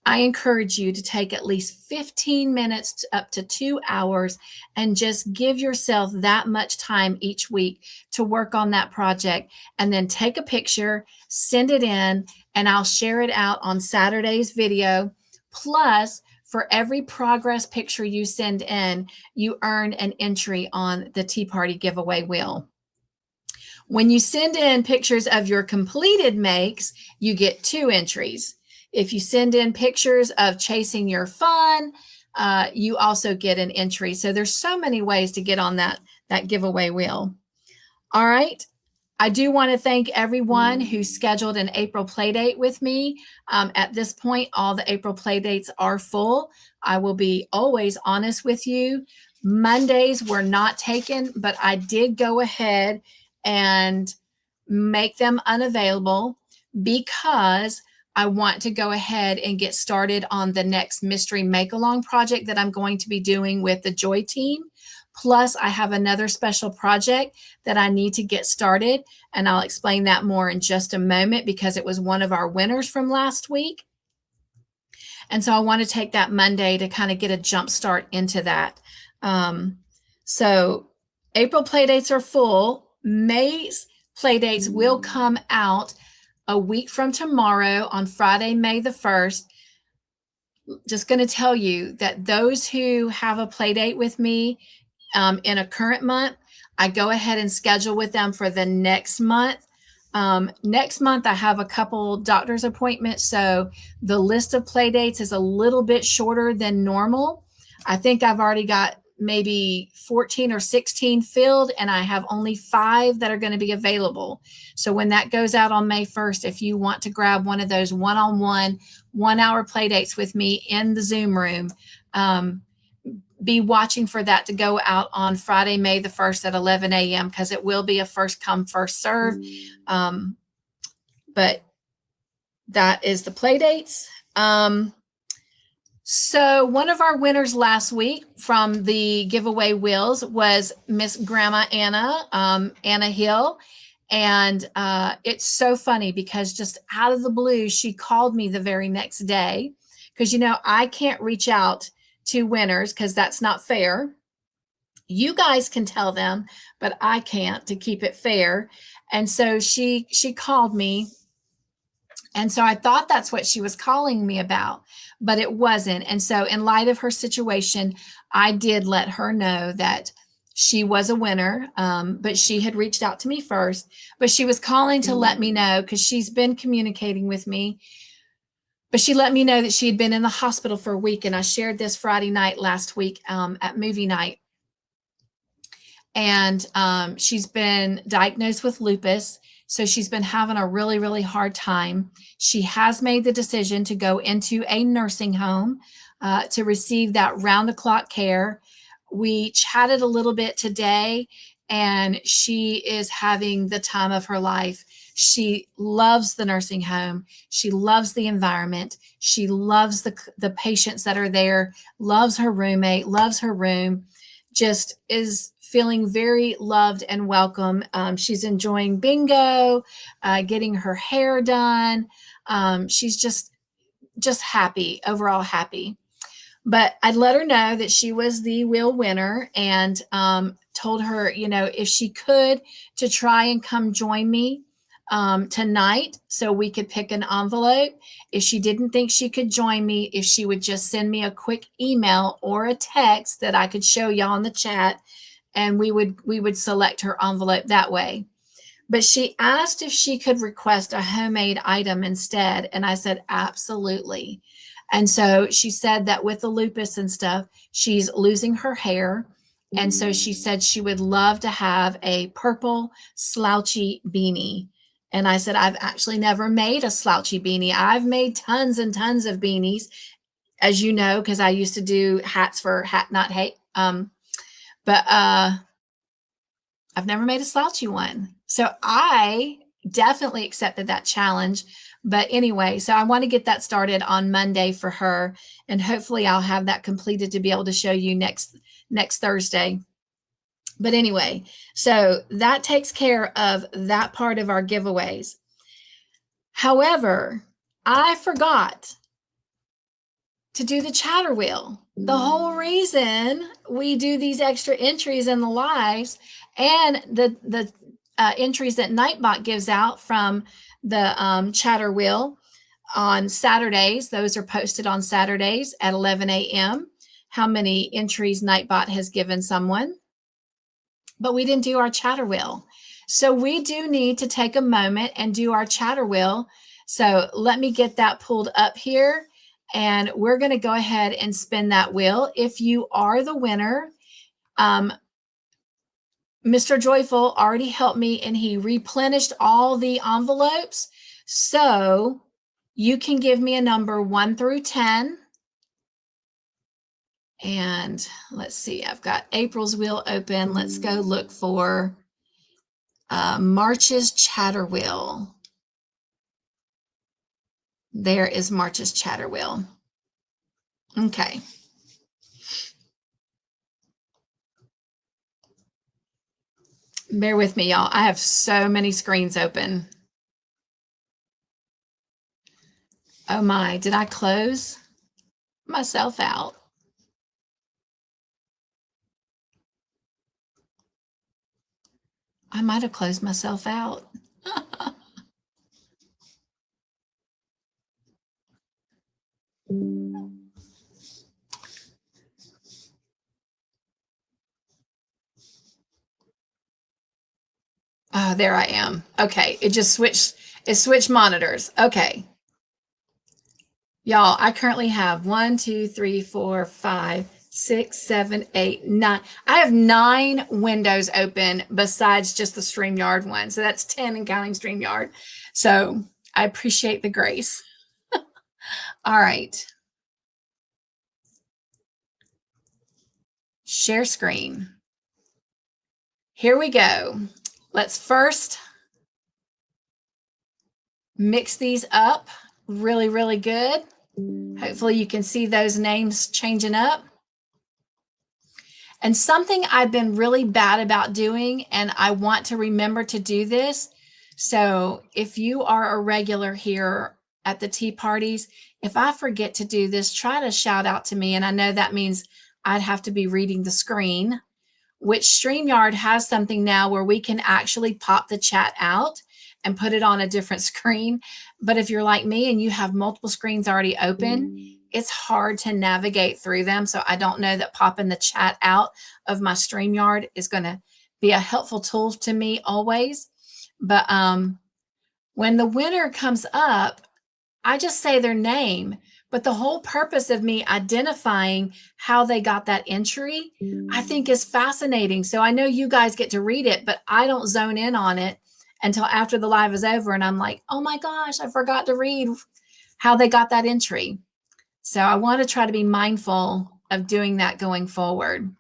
I encourage you to take at least 15 minutes up to 2 hours and just give yourself that much time each week to work on that project, and then take a picture, send it in, and I'll share it out on Saturday's video. Plus, for every progress picture you send in, you earn an entry on the Tea Party giveaway wheel. When you send in pictures of your completed makes, you get 2 entries. If you send in pictures of chasing your fun, you also get an entry. So there's so many ways to get on that giveaway wheel. All right. I do want to thank everyone who scheduled an April playdate with me. At this point, all the April playdates are full. I will be always honest with you. Mondays were not taken, but I did go ahead and make them unavailable because I want to go ahead and get started on the next mystery make-along project that I'm going to be doing with the Joy team. Plus, I have another special project that I need to get started, and I'll explain that more in just a moment because it was one of our winners from last week. And so I want to take that Monday to kind of get a jump start into that. So April playdates are full. May's playdates will come out a week from tomorrow on Friday, May the 1st. Just going to tell you that those who have a play date with me in a current month, I go ahead and schedule with them for the next month. Next month, I have a couple doctor's appointments, so the list of play dates is a little bit shorter than normal. I think I've already got maybe 14 or 16 filled, and I have only 5 that are going to be available. So when that goes out on May 1st, if you want to grab one of those one-on-one, 1-hour play dates with me in the Zoom room, be watching for that to go out on Friday, May the 1st at 11 a.m. because it will be a first come, first serve. But that is the play dates. So one of our winners last week from the giveaway wheels was Miss Grandma Anna, Anna Hill. And it's so funny because just out of the blue, she called me the very next day because, you know, I can't reach out to winners because that's not fair. You guys can tell them, but I can't, to keep it fair. And so she called me. And so I thought that's what she was calling me about, but it wasn't. And so in light of her situation, I did let her know that she was a winner, but she had reached out to me first. But she was calling to let me know because she's been communicating with me. But she let me know that she had been in the hospital for a week. And I shared this Friday night last week at movie night. And she's been diagnosed with lupus. So she's been having a really, really hard time. She has made the decision to go into a nursing home to receive that round-the-clock care. We chatted a little bit today, and she is having the time of her life. She loves the nursing home. She loves the environment. She loves the patients that are there, loves her roommate, loves her room, just is feeling very loved and welcome. She's enjoying bingo, getting her hair done. She's just happy, overall happy. But I'd let her know that she was the wheel winner, and told her, if she could, to try and come join me tonight so we could pick an envelope. If she didn't think she could join me, if she would just send me a quick email or a text that I could show y'all in the chat, and we would select her envelope that way. But she asked if she could request a homemade item instead. And I said, absolutely. And so she said that with the lupus and stuff, she's losing her hair. And so she said she would love to have a purple slouchy beanie. And I said, I've actually never made a slouchy beanie. I've made tons and tons of beanies, as you know, because I used to do hats for Hat Not Hate. But I've never made a slouchy one. So I definitely accepted that challenge. But anyway, so I want to get that started on Monday for her. And hopefully I'll have that completed to be able to show you next Thursday. But anyway, so that takes care of that part of our giveaways. However, I forgot to do the chatter wheel. The whole reason we do these extra entries in the lives and the entries that Nightbot gives out from the chatter wheel on Saturdays, those are posted on Saturdays at 11 a.m. How many entries Nightbot has given someone. But we didn't do our chatter wheel. So we do need to take a moment and do our chatter wheel. So let me get that pulled up here. And we're going to go ahead and spin that wheel. If you are the winner, Mr. Joyful already helped me and he replenished all the envelopes. So you can give me a number 1 through 10. And let's see, I've got April's wheel open. Let's go look for March's chatter wheel. There is March's chatter wheel. Okay. Bear with me, y'all. I have so many screens open. Oh my, did I close myself out? I might have closed myself out. Oh, there I am. Okay, it switched monitors. Okay. Y'all, I currently have 1, 2, 3, 4, 5, 6, 7, 8, 9. I have 9 windows open besides just the StreamYard one. So that's 10 and counting StreamYard. So I appreciate the grace. All right. Share screen. Here we go. Let's first mix these up really, really good. Hopefully you can see those names changing up. And something I've been really bad about doing, and I want to remember to do this. So if you are a regular here at the tea parties, if I forget to do this, try to shout out to me. And I know that means I'd have to be reading the screen, which StreamYard has something now where we can actually pop the chat out and put it on a different screen. But if you're like me and you have multiple screens already open, it's hard to navigate through them. So I don't know that popping the chat out of my StreamYard is going to be a helpful tool to me always. But when the winner comes up, I just say their name. But the whole purpose of me identifying how they got that entry, I think is fascinating. So I know you guys get to read it, but I don't zone in on it until after the live is over. And I'm like, oh my gosh, I forgot to read how they got that entry. So I want to try to be mindful of doing that going forward.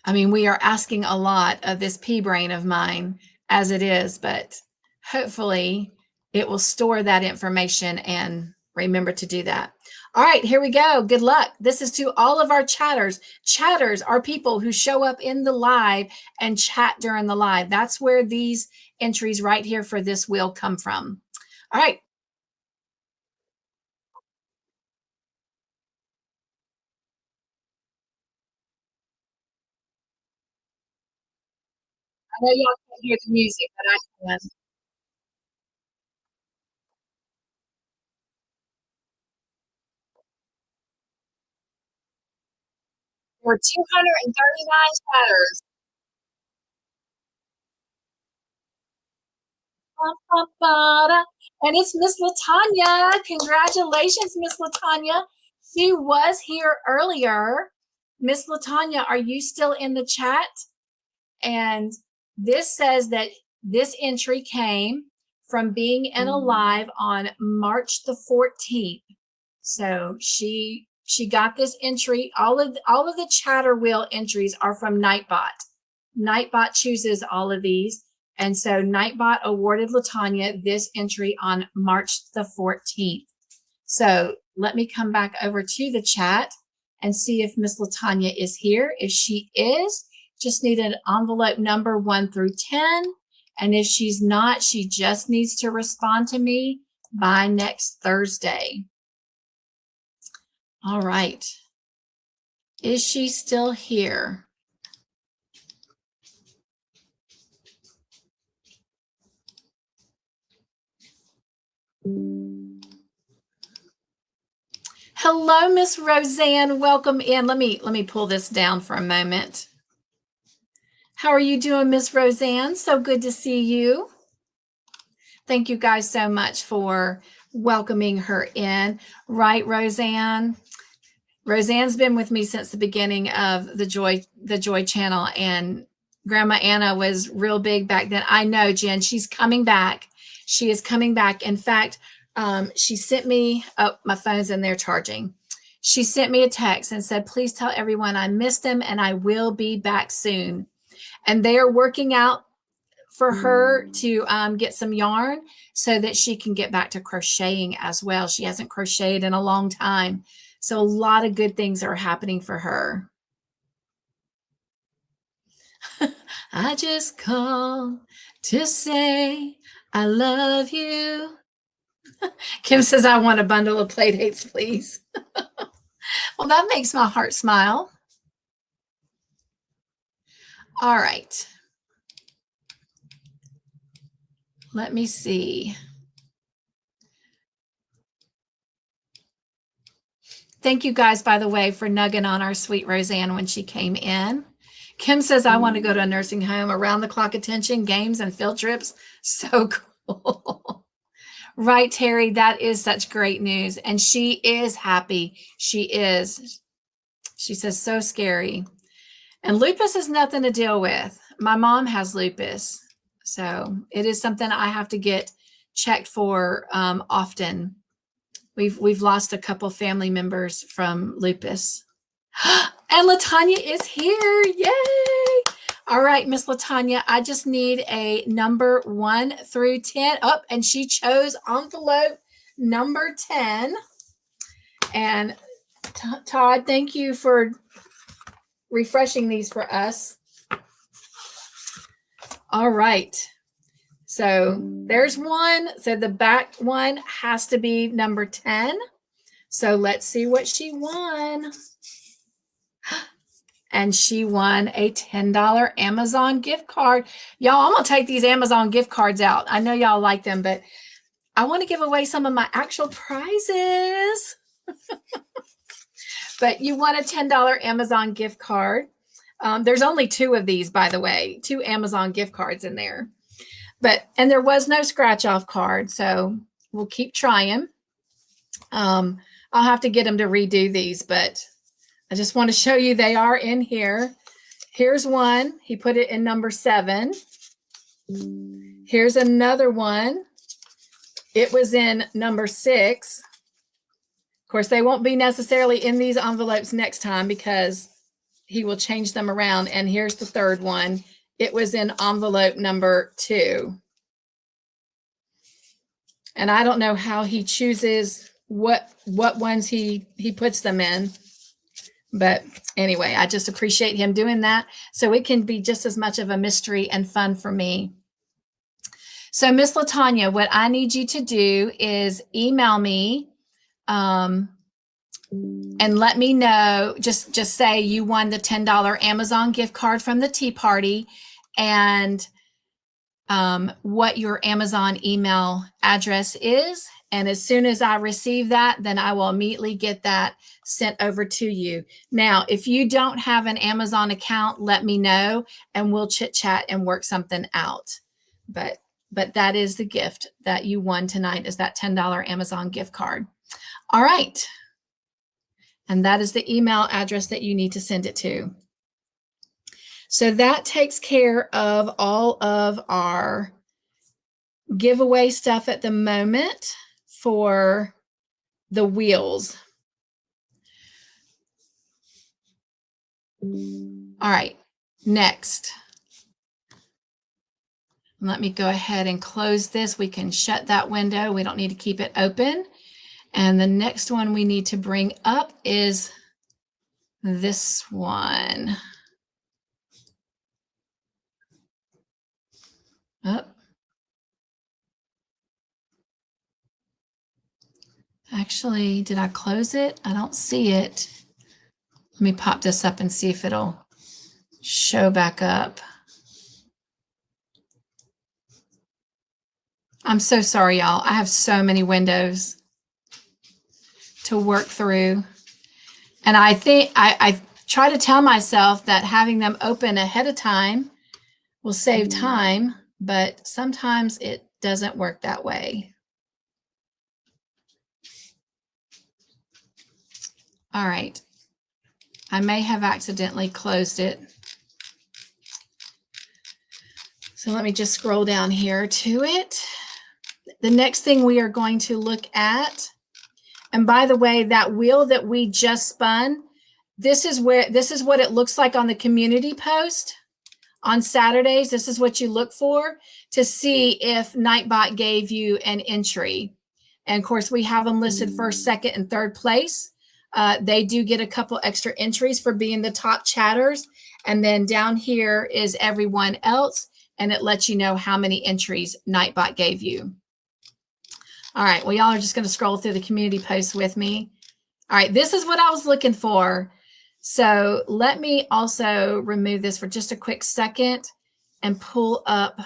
I mean, we are asking a lot of this pea brain of mine as it is, but hopefully it will store that information and remember to do that. All right, here we go. Good luck. This is to all of our chatters. Chatters are people who show up in the live and chat during the live. That's where these entries right here for this wheel come from. All right. I know y'all can't hear the music, but I can. For 239 shatters. And it's Miss Latanya. Congratulations, Miss Latanya. She was here earlier. Miss Latanya, are you still in the chat? And this says that this entry came from being in a live on March the 14th. So she got this entry. All of the chatter wheel entries are from Nightbot. Nightbot chooses all of these. And so Nightbot awarded Latanya this entry on March the 14th. So let me come back over to the chat and see if Miss Latanya is here. If she is, just need an envelope number 1 through 10. And if she's not, she just needs to respond to me by next Thursday. All right. Is she still here? Hello, Miss Roseanne. Welcome in. Let me pull this down for a moment. How are you doing, Miss Roseanne? So good to see you. Thank you guys so much for welcoming her in. Right, Roseanne? Roseanne's been with me since the beginning of the Joy channel, and Grandma Anna was real big back then. I know, Jen, she's coming back. She is coming back. In fact, she sent me, oh, my phone's in there charging. She sent me a text and said, please tell everyone I missed them and I will be back soon. And they are working out for her to get some yarn so that she can get back to crocheting as well. She hasn't crocheted in a long time. So a lot of good things are happening for her. I just called to say I love you. Kim says, I want a bundle of play dates, please. Well, that makes my heart smile. All right. Let me see. Thank you guys, by the way, for nugging on our sweet Roseanne when she came in. Kim says, I want to go to a nursing home, around the clock attention, games, and field trips. So cool. Right, Terry, that is such great news. And she is happy. She is. She says, so scary. And lupus is nothing to deal with. My mom has lupus. So it is something I have to get checked for often. We've lost a couple family members from lupus. And Latanya is here. Yay! All right, Miss Latanya, I just need a number 1 through 10. Oh, and she chose envelope number 10. And Todd, thank you for refreshing these for us. All right. So there's 1. So the back one has to be number 10. So let's see what she won. And she won a $10 Amazon gift card. Y'all, I'm going to take these Amazon gift cards out. I know y'all like them, but I want to give away some of my actual prizes. But you won a $10 Amazon gift card. There's only 2 of these, by the way, 2 Amazon gift cards in there. And there was no scratch off card, so we'll keep trying. I'll have to get them to redo these, but I just want to show you they are in here. Here's one. He put it in number 7. Here's another one. It was in number 6. Of course, they won't be necessarily in these envelopes next time because he will change them around. And here's the 3rd one. It was in envelope number 2. And I don't know how he chooses what ones he puts them in. But anyway, I just appreciate him doing that. So it can be just as much of a mystery and fun for me. So Miss Latanya, what I need you to do is email me and let me know, just say you won the $10 Amazon gift card from the tea party and what your Amazon email address is. And as soon as I receive that, then I will immediately get that sent over to you. Now, if you don't have an Amazon account, let me know and we'll chit chat and work something out. But that is the gift that you won tonight, is that $10 Amazon gift card. All right. And that is the email address that you need to send it to. So that takes care of all of our giveaway stuff at the moment for the wheels. All right, next. Let me go ahead and close this. We can shut that window. We don't need to keep it open. And the next one we need to bring up is this one. Oh. Actually, did I close it? I don't see it. Let me pop this up and see if it'll show back up. I'm so sorry, y'all. I have so many windows to work through. And I think I try to tell myself that having them open ahead of time will save time, but sometimes it doesn't work that way. All right. I may have accidentally closed it. So let me just scroll down here to it. The next thing we are going to look at, and by the way, that wheel that we just spun, this is what it looks like on the community post on Saturdays. This is what you look for to see if Nightbot gave you an entry. And of course, we have them listed first, second, and third place. They do get a couple extra entries for being the top chatters. And then down here is everyone else, and it lets you know how many entries Nightbot gave you. All right, well, y'all are just going to scroll through the community posts with me. All right, this is what I was looking for. So let me also remove this for just a quick second and pull up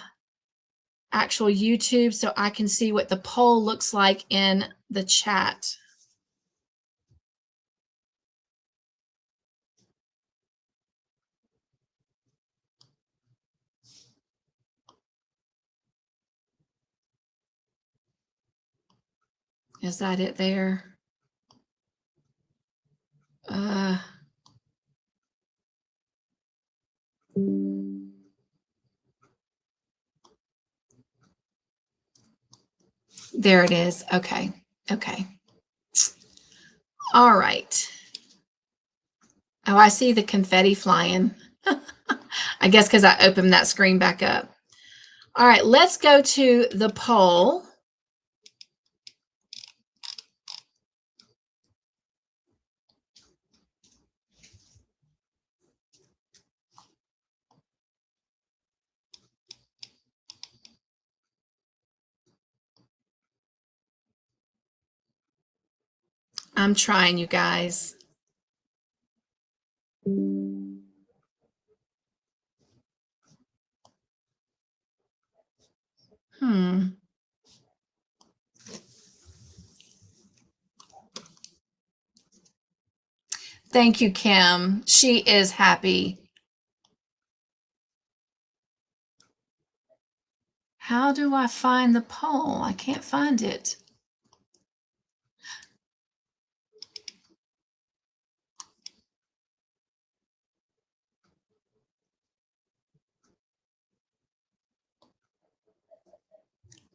actual YouTube so I can see what the poll looks like in the chat. Is that it there? There it is. Okay. Okay. All right. Oh, I see the confetti flying. I guess because I opened that screen back up. All right, let's go to the poll. I'm trying, you guys. Thank you, Kim. She is happy. How do I find the poll? I can't find it.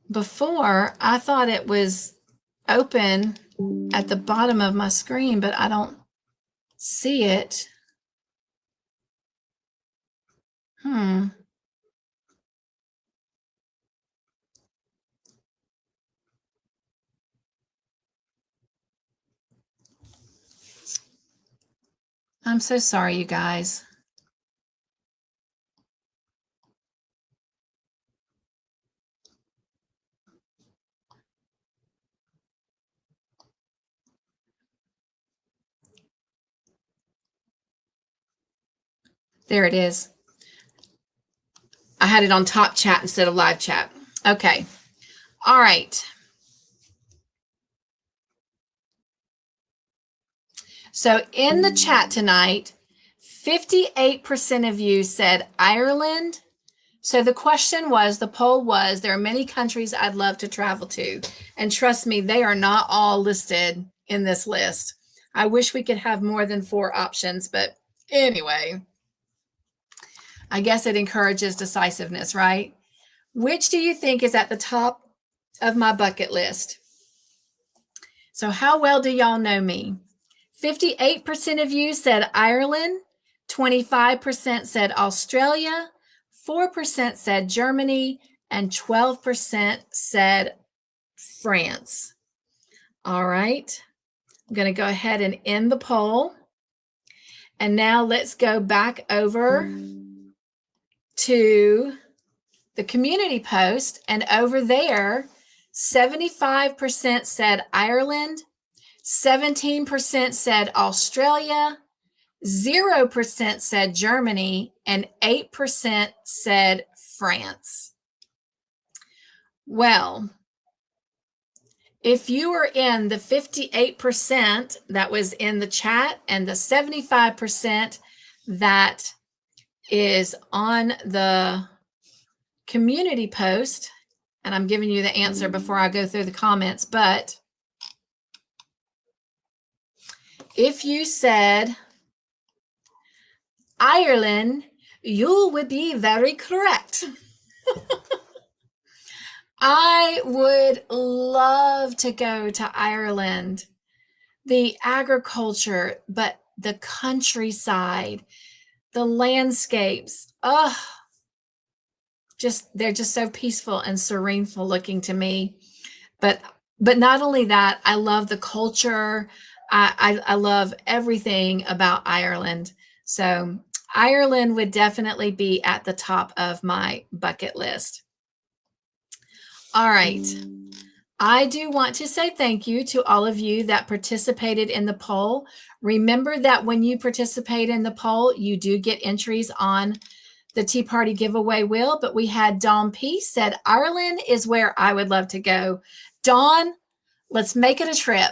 Before, I thought it was open at the bottom of my screen, but I don't see it. I'm so sorry, you guys. There it is. I had it on top chat instead of live chat. Okay. All right. So in the chat tonight, 58% of you said Ireland. So the question was, the poll was, there are many countries I'd love to travel to. And trust me, they are not all listed in this list. I wish we could have more than 4 options, but anyway, I guess it encourages decisiveness, right? Which do you think is at the top of my bucket list? So how well do y'all know me? 58% of you said Ireland, 25% said Australia, 4% said Germany, and 12% said France. All right, I'm going to go ahead and end the poll. And now let's go back over to the community post. And over there, 75% said Ireland, 17% said Australia, 0% said Germany, and 8% said France. Well, if you were in the 58% that was in the chat and the 75% that is on the community post, and I'm giving you the answer before I go through the comments, but if you said Ireland, you would be very correct. I would love to go to Ireland. The agriculture, but the countryside, the landscapes, they're just so peaceful and sereneful looking to me. But not only that, I love the culture. I love everything about Ireland. So Ireland would definitely be at the top of my bucket list. All right. I do want to say thank you to all of you that participated in the poll. Remember that when you participate in the poll, you do get entries on the Tea Party giveaway wheel. But we had Dawn P said, Ireland is where I would love to go. Dawn, let's make it a trip.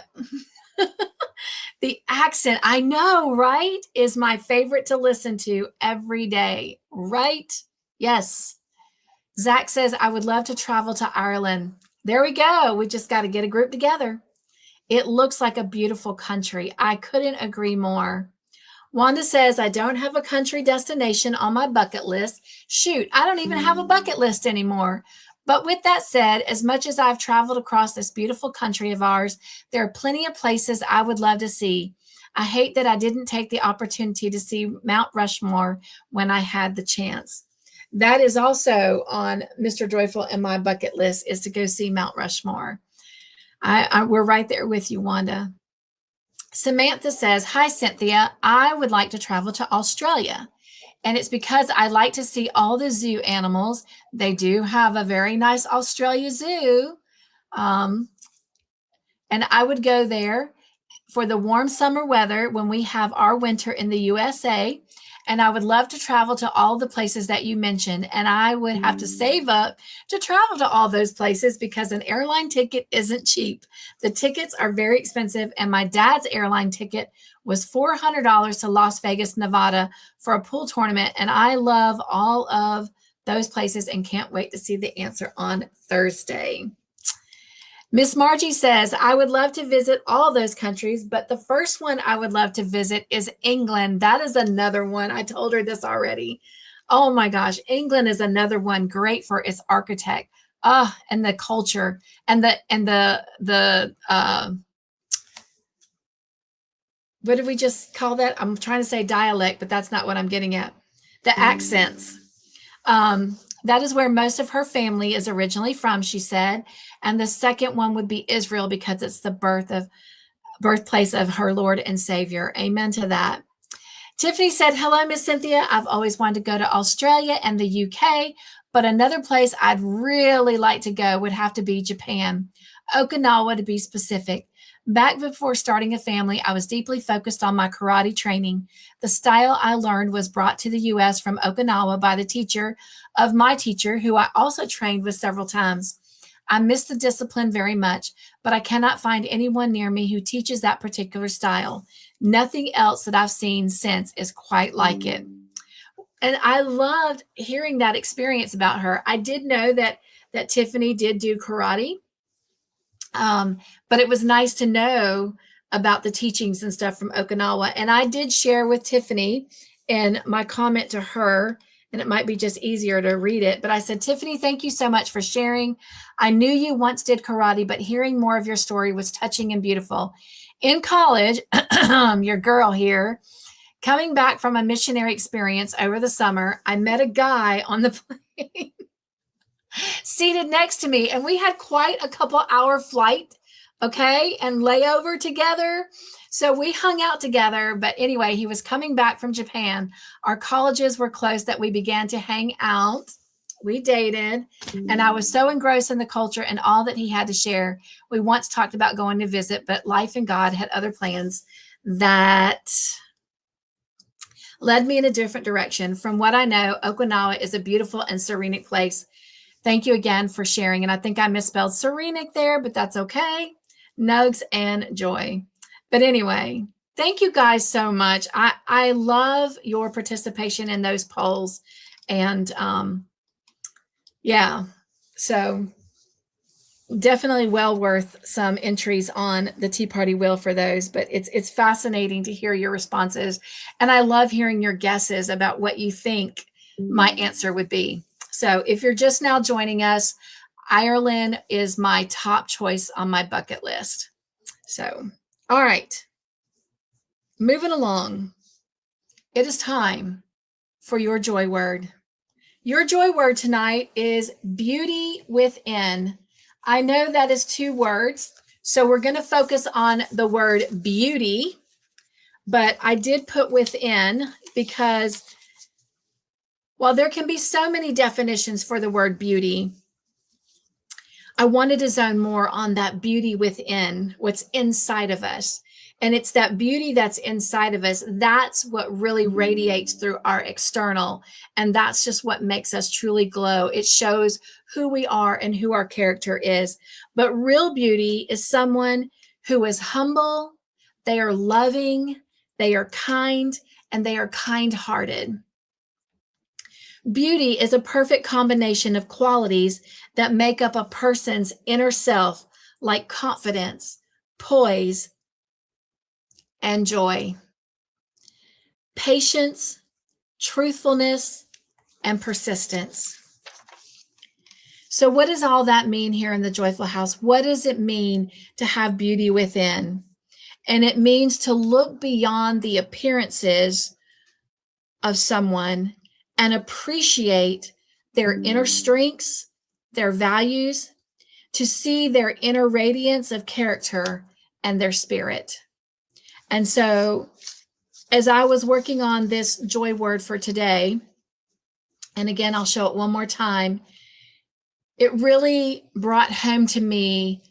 The accent, I know, right, is my favorite to listen to every day, right? Yes. Zach says, I would love to travel to Ireland. There we go. We just got to get a group together. It looks like a beautiful country. I couldn't agree more. Wanda says, I don't have a country destination on my bucket list. Shoot, I don't even have a bucket list anymore. But with that said, as much as I've traveled across this beautiful country of ours, there are plenty of places I would love to see. I hate that I didn't take the opportunity to see Mount Rushmore when I had the chance. That is also on Mr. Joyful and my bucket list, is to go see Mount Rushmore. We're right there with you, Wanda. Samantha says, hi, Cynthia. I would like to travel to Australia. And it's because I like to see all the zoo animals. They do have a very nice Australia zoo. And I would go there for the warm summer weather when we have our winter in the USA. And I would love to travel to all the places that you mentioned. And I would have to save up to travel to all those places because an airline ticket isn't cheap. The tickets are very expensive. And my dad's airline ticket was $400 to Las Vegas, Nevada for a pool tournament. And I love all of those places and can't wait to see the answer on Thursday. Miss Margie says, I would love to visit all those countries, but the first one I would love to visit is England. That is another one. I told her this already. Oh my gosh. England is another one, great for its architect. And the culture and the what did we just call that? I'm trying to say dialect, but that's not what I'm getting at. The accents. That is where most of her family is originally from, she said. And the second one would be Israel because it's the birthplace of her Lord and Savior. Amen to that. Tiffany said, hello, Miss Cynthia. I've always wanted to go to Australia and the UK, but another place I'd really like to go would have to be Japan, Okinawa to be specific. Back before starting a family, I was deeply focused on my karate training. The style I learned was brought to the US from Okinawa by the teacher of my teacher, who I also trained with several times. I miss the discipline very much, but I cannot find anyone near me who teaches that particular style. Nothing else that I've seen since is quite like it. And I loved hearing that experience about her. I did know that Tiffany did do karate, but it was nice to know about the teachings and stuff from Okinawa. And I did share with Tiffany in my comment to her, and it might be just easier to read it, but I said, Tiffany, thank you so much for sharing. I knew you once did karate, but hearing more of your story was touching and beautiful. In college, your girl here, coming back from a missionary experience over the summer, I met a guy on the plane seated next to me, and we had quite a couple hour flight, okay, and layover together. So we hung out together. But anyway, he was coming back from Japan. Our colleges were close that we began to hang out. We dated, and I was so engrossed in the culture and all that he had to share. We once talked about going to visit, but life and God had other plans that led me in a different direction. From what I know, Okinawa is a beautiful and serenic place. Thank you again for sharing. And I think I misspelled serenic there, but that's okay. Nugs and joy. But anyway, thank you guys so much. I love your participation in those polls. And yeah, so definitely well worth some entries on the Tea Party wheel for those, but it's fascinating to hear your responses. And I love hearing your guesses about what you think my answer would be. So if you're just now joining us, Ireland is my top choice on my bucket list. So, all right, moving along. It is time for your joy word. Your joy word tonight is beauty within. I know that is 2 words, so we're going to focus on the word beauty, but I did put within because while there can be so many definitions for the word beauty, I wanted to zone more on that beauty within, what's inside of us. And it's that beauty that's inside of us. That's what really radiates through our external. And that's just what makes us truly glow. It shows who we are and who our character is. But real beauty is someone who is humble, they are loving, they are kind, and they are kind-hearted. Beauty is a perfect combination of qualities that make up a person's inner self, like confidence, poise, and joy, patience, truthfulness, and persistence. So what does all that mean here in the Joyful House? What does it mean to have beauty within? And it means to look beyond the appearances of someone and appreciate their inner strengths, their values, to see their inner radiance of character and their spirit. And so as I was working on this joy word for today, and again, I'll show it one more time, it really brought home to me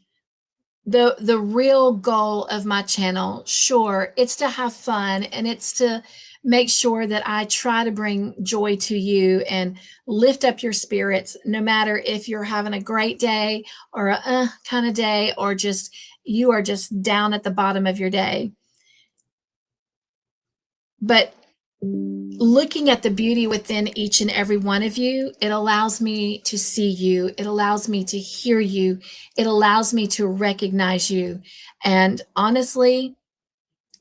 the real goal of my channel. Sure, it's to have fun, and it's to make sure that I try to bring joy to you and lift up your spirits, no matter if you're having a great day or a kind of day, or just you are just down at the bottom of your day. But looking at the beauty within each and every one of you, it allows me to see you. It allows me to hear you. It allows me to recognize you. And honestly,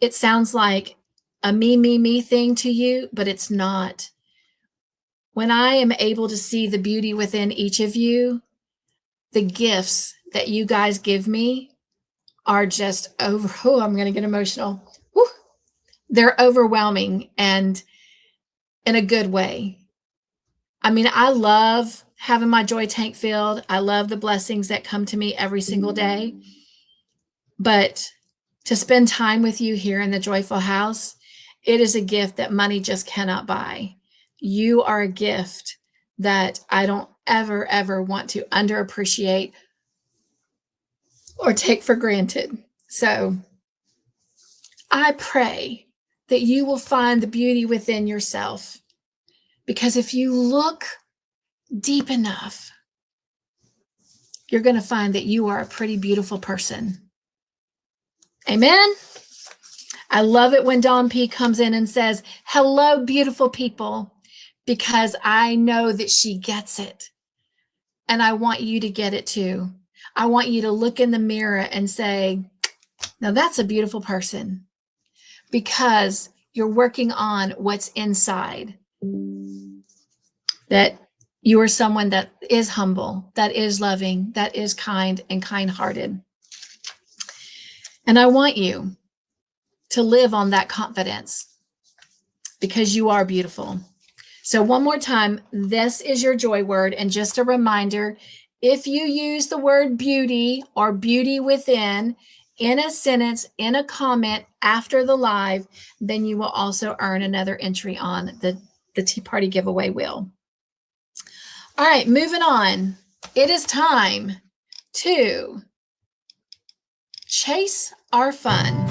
it sounds like a me thing to you, but it's not. When I am able to see the beauty within each of you, the gifts that you guys give me are just over. Oh, I'm going to get emotional. Woo. They're overwhelming, and in a good way. I mean, I love having my joy tank filled. I love the blessings that come to me every single day. But to spend time with you here in the Joyful House, it is a gift that money just cannot buy. You are a gift that I don't ever want to underappreciate or take for granted. So I pray that you will find the beauty within yourself, because if you look deep enough, you're going to find that you are a pretty beautiful person. Amen. I love it when Dawn P comes in and says, hello, beautiful people, because I know that she gets it. And I want you to get it too. I want you to look in the mirror and say, now that's a beautiful person, because you're working on what's inside. That you are someone that is humble, that is loving, that is kind and kind-hearted. And I want you to live on that confidence, because you are beautiful. So one more time, this is your joy word. And just a reminder, if you use the word beauty or beauty within in a sentence, in a comment after the live, then you will also earn another entry on the Tea Party giveaway wheel. All right, moving on. It is time to chase our fun.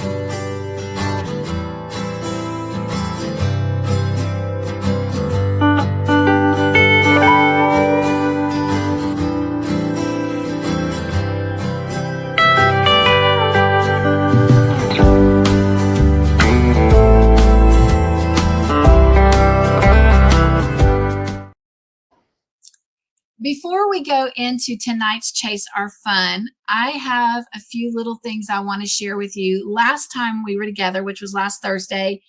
Before we go into tonight's Chase Our Fun, I have a few little things I want to share with you. Last time we were together, which was last Thursday,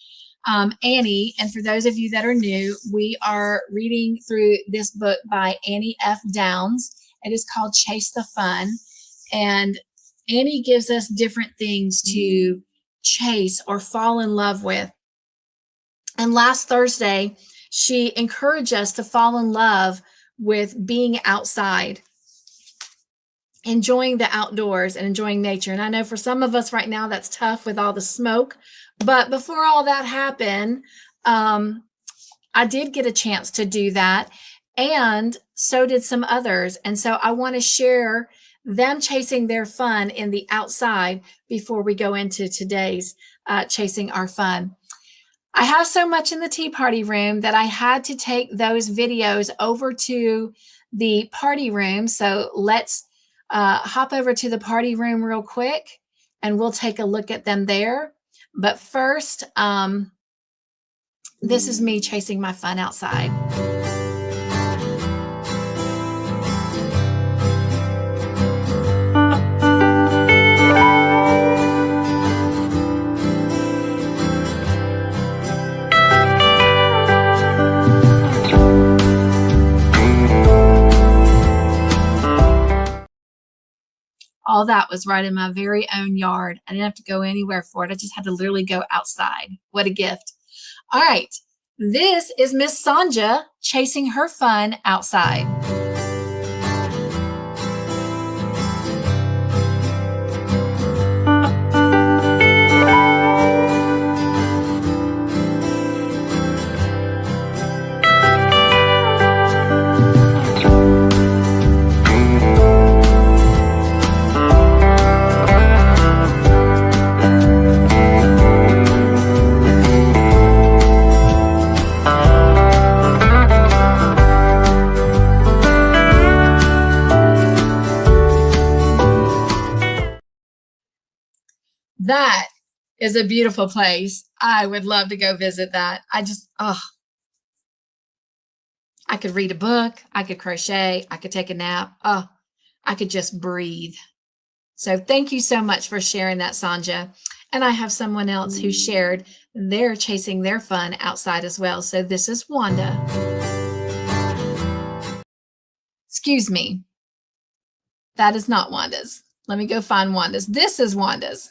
Annie, and for those of you that are new, we are reading through this book by Annie F. Downs. It is called Chase the Fun. And Annie gives us different things to chase or fall in love with. And last Thursday, she encouraged us to fall in love with being outside, enjoying the outdoors and enjoying nature. And I know for some of us right now, that's tough with all the smoke. But before all that happened, I did get a chance to do that. And so did some others. And so I want to share them chasing their fun in the outside before we go into today's Chasing Our Fun. I have so much in the tea party room that I had to take those videos over to the party room. So let's hop over to the party room real quick and we'll take a look at them there. But first, this is me chasing my fun outside. All that was right in my very own yard. I didn't have to go anywhere for it. I just had to literally go outside. What a gift. All right. This is Miss Sonja chasing her fun outside. That is a beautiful place. I would love to go visit that. I could read a book. I could crochet. I could take a nap. I could just breathe. So thank you so much for sharing that, Sonja. And I have someone else who shared they're chasing their fun outside as well. So this is Wanda. Excuse me. That is not Wanda's. Let me go find Wanda's. This is Wanda's.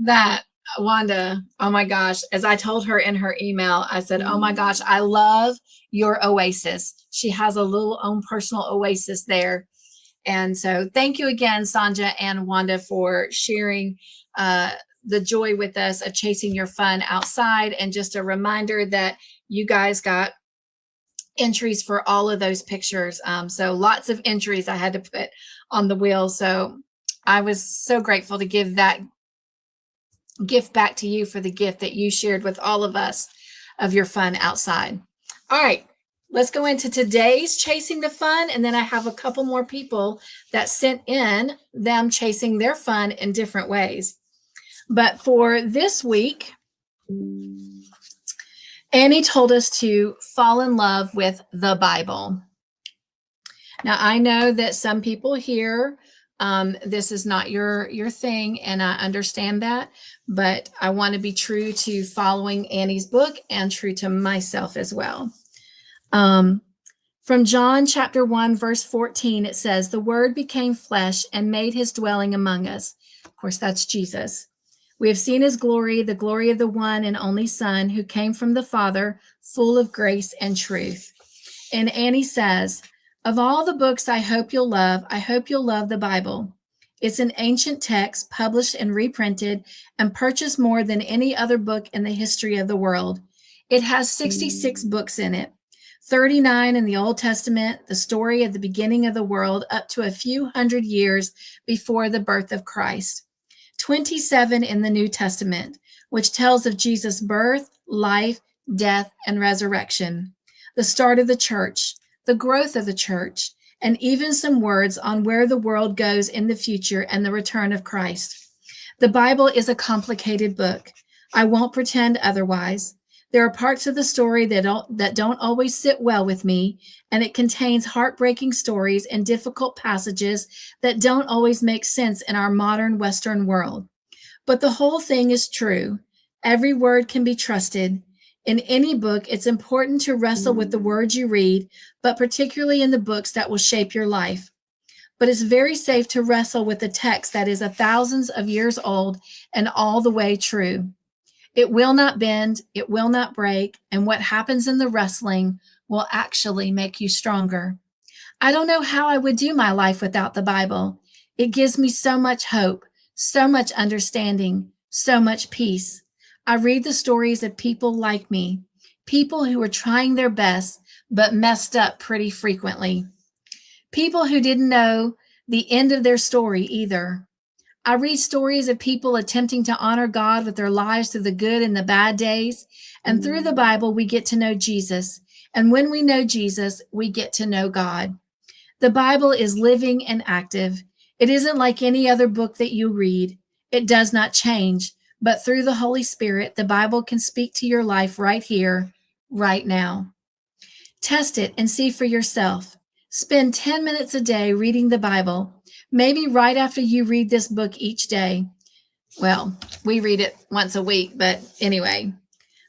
That Wanda, oh my gosh, as I told her in her email, I said, oh my gosh, I love your oasis. She has a little own personal oasis there. And so thank you again, Sonja and Wanda, for sharing the joy with us of chasing your fun outside. And just a reminder that you guys got entries for all of those pictures. So lots of entries I had to put on the wheel. So I was so grateful to give that gift back to you for the gift that you shared with all of us of your fun outside. All right, let's go into today's chasing the fun. And then I have a couple more people that sent in them chasing their fun in different ways. But for this week, Annie told us to fall in love with the Bible. Now, I know that some people here, this is not your thing, and I understand that, but I want to be true to following Annie's book and true to myself as well. From John chapter 1, verse 14, it says, "The Word became flesh and made his dwelling among us." Of course, that's Jesus. "We have seen his glory, the glory of the one and only Son who came from the Father, full of grace and truth." And Annie says, "Of all the books I hope you'll love the Bible. It's an ancient text published and reprinted and purchased more than any other book in the history of the world. It has 66 books in it, 39 in the Old Testament, the story of the beginning of the world up to a few hundred years before the birth of Christ. 27 in the New Testament, which tells of Jesus' birth, life, death, and resurrection, the start of the church, the growth of the church, and even some words on where the world goes in the future and the return of Christ. The Bible is a complicated book. I won't pretend otherwise. There are parts of the story that don't always sit well with me, and it contains heartbreaking stories and difficult passages that don't always make sense in our modern Western world. But the whole thing is true. Every word can be trusted. In any book, it's important to wrestle with the words you read, but particularly in the books that will shape your life. But it's very safe to wrestle with a text that is thousands of years old and all the way true. It will not bend, it will not break, and what happens in the wrestling will actually make you stronger. I don't know how I would do my life without the Bible. It gives me so much hope, so much understanding, so much peace. I read the stories of people like me, people who are trying their best but messed up pretty frequently. People who didn't know the end of their story either. I read stories of people attempting to honor God with their lives through the good and the bad days. And through the Bible, we get to know Jesus. And when we know Jesus, we get to know God. The Bible is living and active. It isn't like any other book that you read. It does not change. But through the Holy Spirit, the Bible can speak to your life right here, right now. Test it and see for yourself. Spend 10 minutes a day reading the Bible. Maybe right after you read this book each day. Well, we read it once a week, but anyway.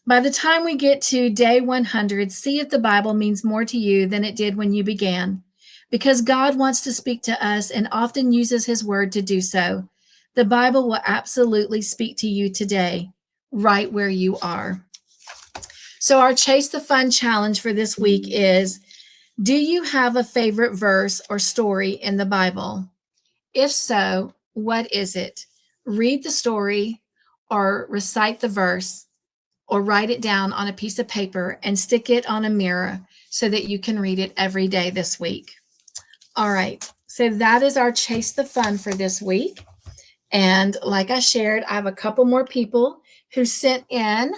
By the time we get to day 100, see if the Bible means more to you than it did when you began. Because God wants to speak to us and often uses his word to do so. The Bible will absolutely speak to you today, right where you are. So our Chase the Fun challenge for this week is, do you have a favorite verse or story in the Bible? If so, what is it? Read the story or recite the verse or write it down on a piece of paper and stick it on a mirror so that you can read it every day this week. All right, so that is our Chase the Fun for this week. And like I shared, I have a couple more people who sent in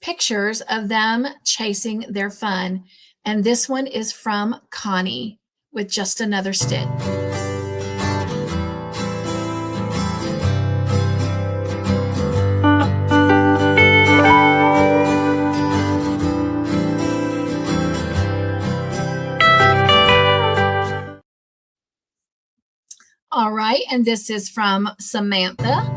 pictures of them chasing their fun. And this one is from Connie with Just Another Stitch. All right, and this is from Samantha.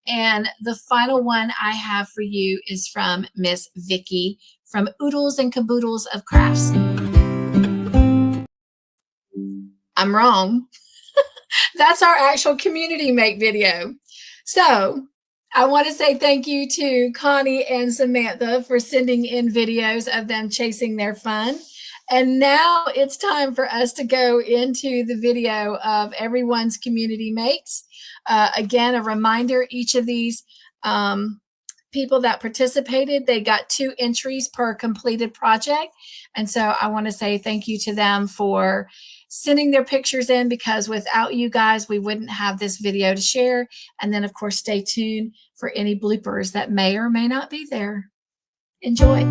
And the final one I have for you is from Miss Vicki from Oodles and Caboodles of Crafts. I'm wrong. That's our actual community make video. So I want to say thank you to Connie and Samantha for sending in videos of them chasing their fun. And now it's time for us to go into the video of everyone's community makes. Again, a reminder, each of these people that participated, they got 2 entries per completed project. And so I want to say thank you to them for sending their pictures in, because without you guys, we wouldn't have this video to share. And then, of course, stay tuned for any bloopers that may or may not be there. Enjoy.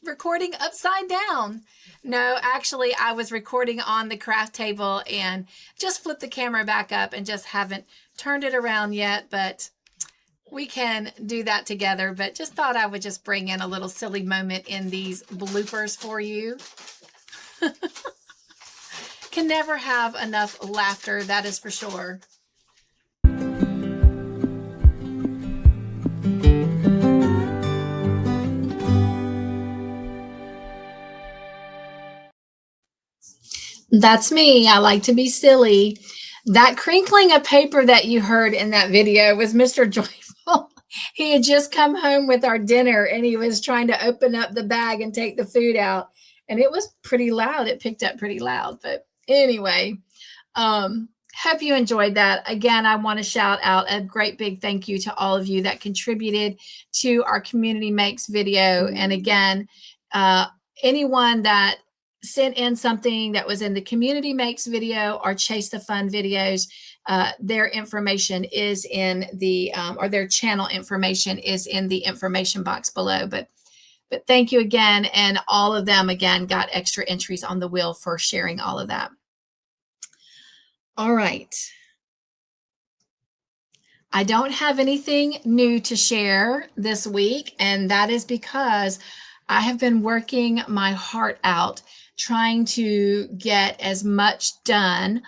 Recording upside down. No, actually, I was recording on the craft table and just flipped the camera back up and just haven't turned it around yet, but we can do that together. But just thought I would just bring in a little silly moment in these bloopers for you. Can never have enough laughter, that is for sure. That's me. I like to be silly. That crinkling of paper that you heard in that video was Mr. Joyful. He had just come home with our dinner and he was trying to open up the bag and take the food out. And it was pretty loud. It picked up pretty loud. But anyway, hope you enjoyed that. Again, I want to shout out a great big thank you to all of you that contributed to our Community Makes video. And again, anyone that sent in something that was in the Community Makes video or Chase the Fun videos, their information is in the, or their channel information is in the information box below. But thank you again. And all of them, again, got extra entries on the wheel for sharing all of that. All right. I don't have anything new to share this week, and that is because I have been working my heart out trying to get as much done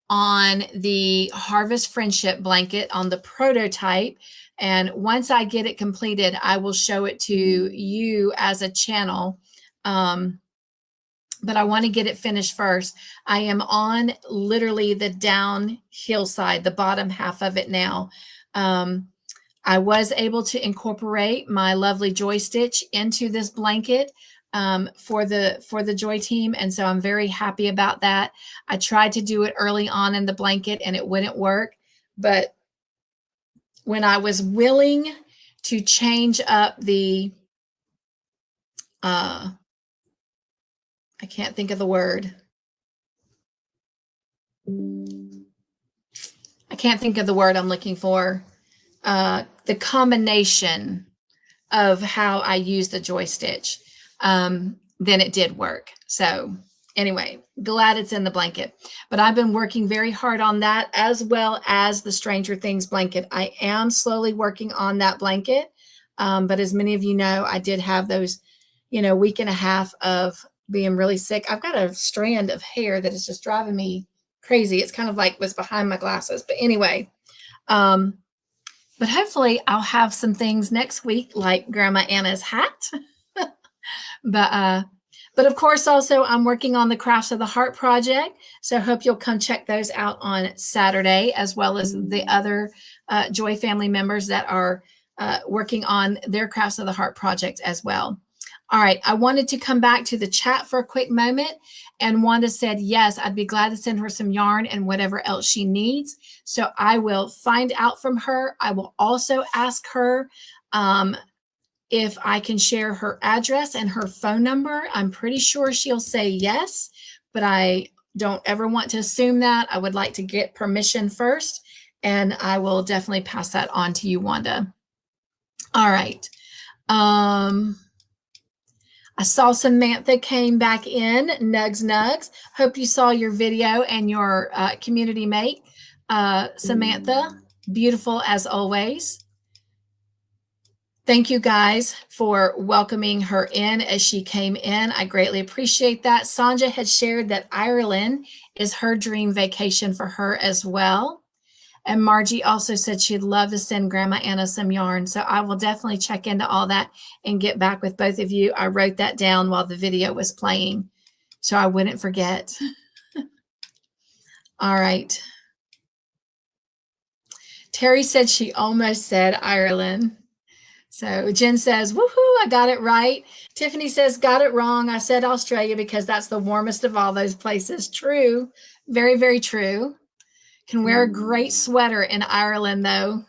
on the Harvest Friendship blanket, on the prototype. And once I get it completed, I will show it to you as a channel. But I want to get it finished first. I am on literally the downhill side, the bottom half of it now. I was able to incorporate my lovely Joy Stitch into this blanket for the Joy team, and so I'm very happy about that. I tried to do it early on in the blanket and it wouldn't work, but when I was willing to change up the I can't think of the word. I can't think of the word I'm looking for. The combination of how I use the Joy Stitch, then it did work. So anyway, glad it's in the blanket. But I've been working very hard on that, as well as the Stranger Things blanket. I am slowly working on that blanket. But as many of you know, I did have those, week and a half of being really sick. I've got a strand of hair that is just driving me crazy. It's kind of like was behind my glasses. But anyway, but hopefully I'll have some things next week, like Grandma Anna's hat. But of course, also I'm working on the Crafts of the Heart project. So I hope you'll come check those out on Saturday, as well as the other Joy family members that are working on their Crafts of the Heart project as well. All right, I wanted to come back to the chat for a quick moment. And Wanda said, yes, I'd be glad to send her some yarn and whatever else she needs. So I will find out from her. I will also ask her if I can share her address and her phone number. I'm pretty sure she'll say yes, but I don't ever want to assume that. I would like to get permission first, and I will definitely pass that on to you, Wanda. All right. I saw Samantha came back in. Nugs. Hope you saw your video and your community mate. Samantha, beautiful as always. Thank you guys for welcoming her in as she came in. I greatly appreciate that. Sonja had shared that Ireland is her dream vacation for her as well. And Margie also said she'd love to send Grandma Anna some yarn. So I will definitely check into all that and get back with both of you. I wrote that down while the video was playing, so I wouldn't forget. All right. Terry said she almost said Ireland. So Jen says, woohoo, I got it right. Tiffany says, got it wrong. I said Australia because that's the warmest of all those places. True. Very, very true. Can wear a great sweater in Ireland, though.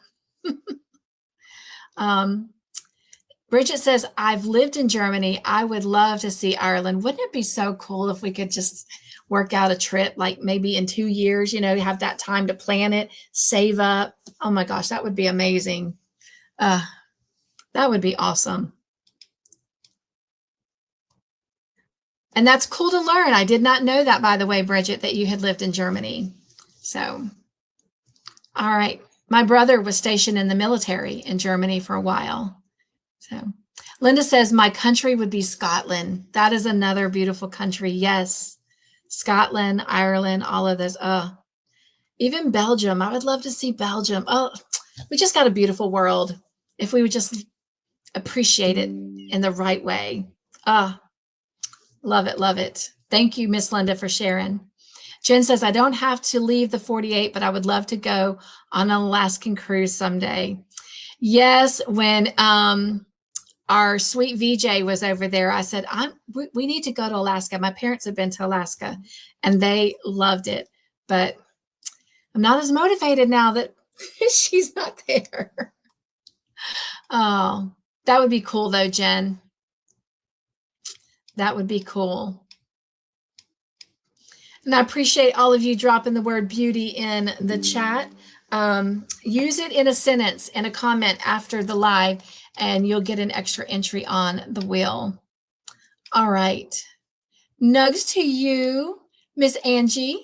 Bridget says, I've lived in Germany. I would love to see Ireland. Wouldn't it be so cool if we could just work out a trip, like maybe in 2 years, have that time to plan it, save up. Oh my gosh, that would be amazing. That would be awesome. And that's cool to learn. I did not know that, by the way, Bridget, that you had lived in Germany. So, all right. My brother was stationed in the military in Germany for a while. So, Linda says, my country would be Scotland. That is another beautiful country. Yes. Scotland, Ireland, all of those. Even Belgium. I would love to see Belgium. Oh, we just got a beautiful world if we would just appreciate it in the right way. Love it. Love it. Thank you, Miss Linda, for sharing. Jen says, I don't have to leave the 48, but I would love to go on an Alaskan cruise someday. Yes, when our sweet VJ was over there, I said, we need to go to Alaska. My parents have been to Alaska and they loved it, but I'm not as motivated now that she's not there. Oh, that would be cool though, Jen. That would be cool. And I appreciate all of you dropping the word beauty in the chat. Use it in a sentence and a comment after the live, and you'll get an extra entry on the wheel. All right. Nugs to you, Miss Angie.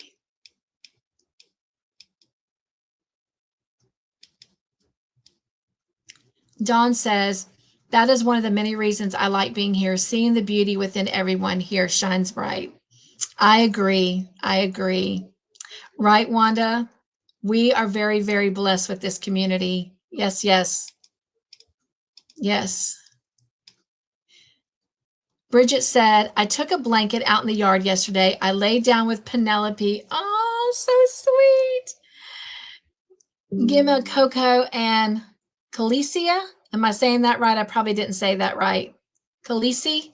Dawn says, that is one of the many reasons I like being here. Seeing the beauty within everyone here shines bright. I agree. I agree. Right, Wanda? We are very, very blessed with this community. Yes, yes, yes. Bridget said, I took a blanket out in the yard yesterday. I laid down with Penelope. Oh, so sweet. Gima, Coco, and Calicia. Am I saying that right? I probably didn't say that right. Khaleesi,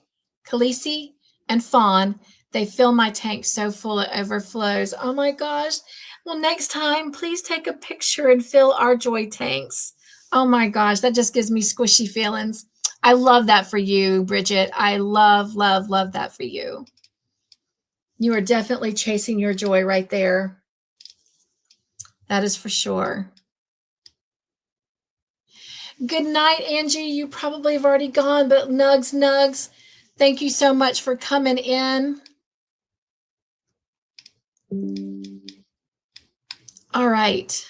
and Fawn. They fill my tank so full it overflows. Oh my gosh. Well, next time, please take a picture and fill our joy tanks. Oh my gosh, that just gives me squishy feelings. I love that for you, Bridget. I love, love, love that for you. You are definitely chasing your joy right there. That is for sure. Good night, Angie. You probably have already gone, but Nugs, thank you so much for coming in. All right.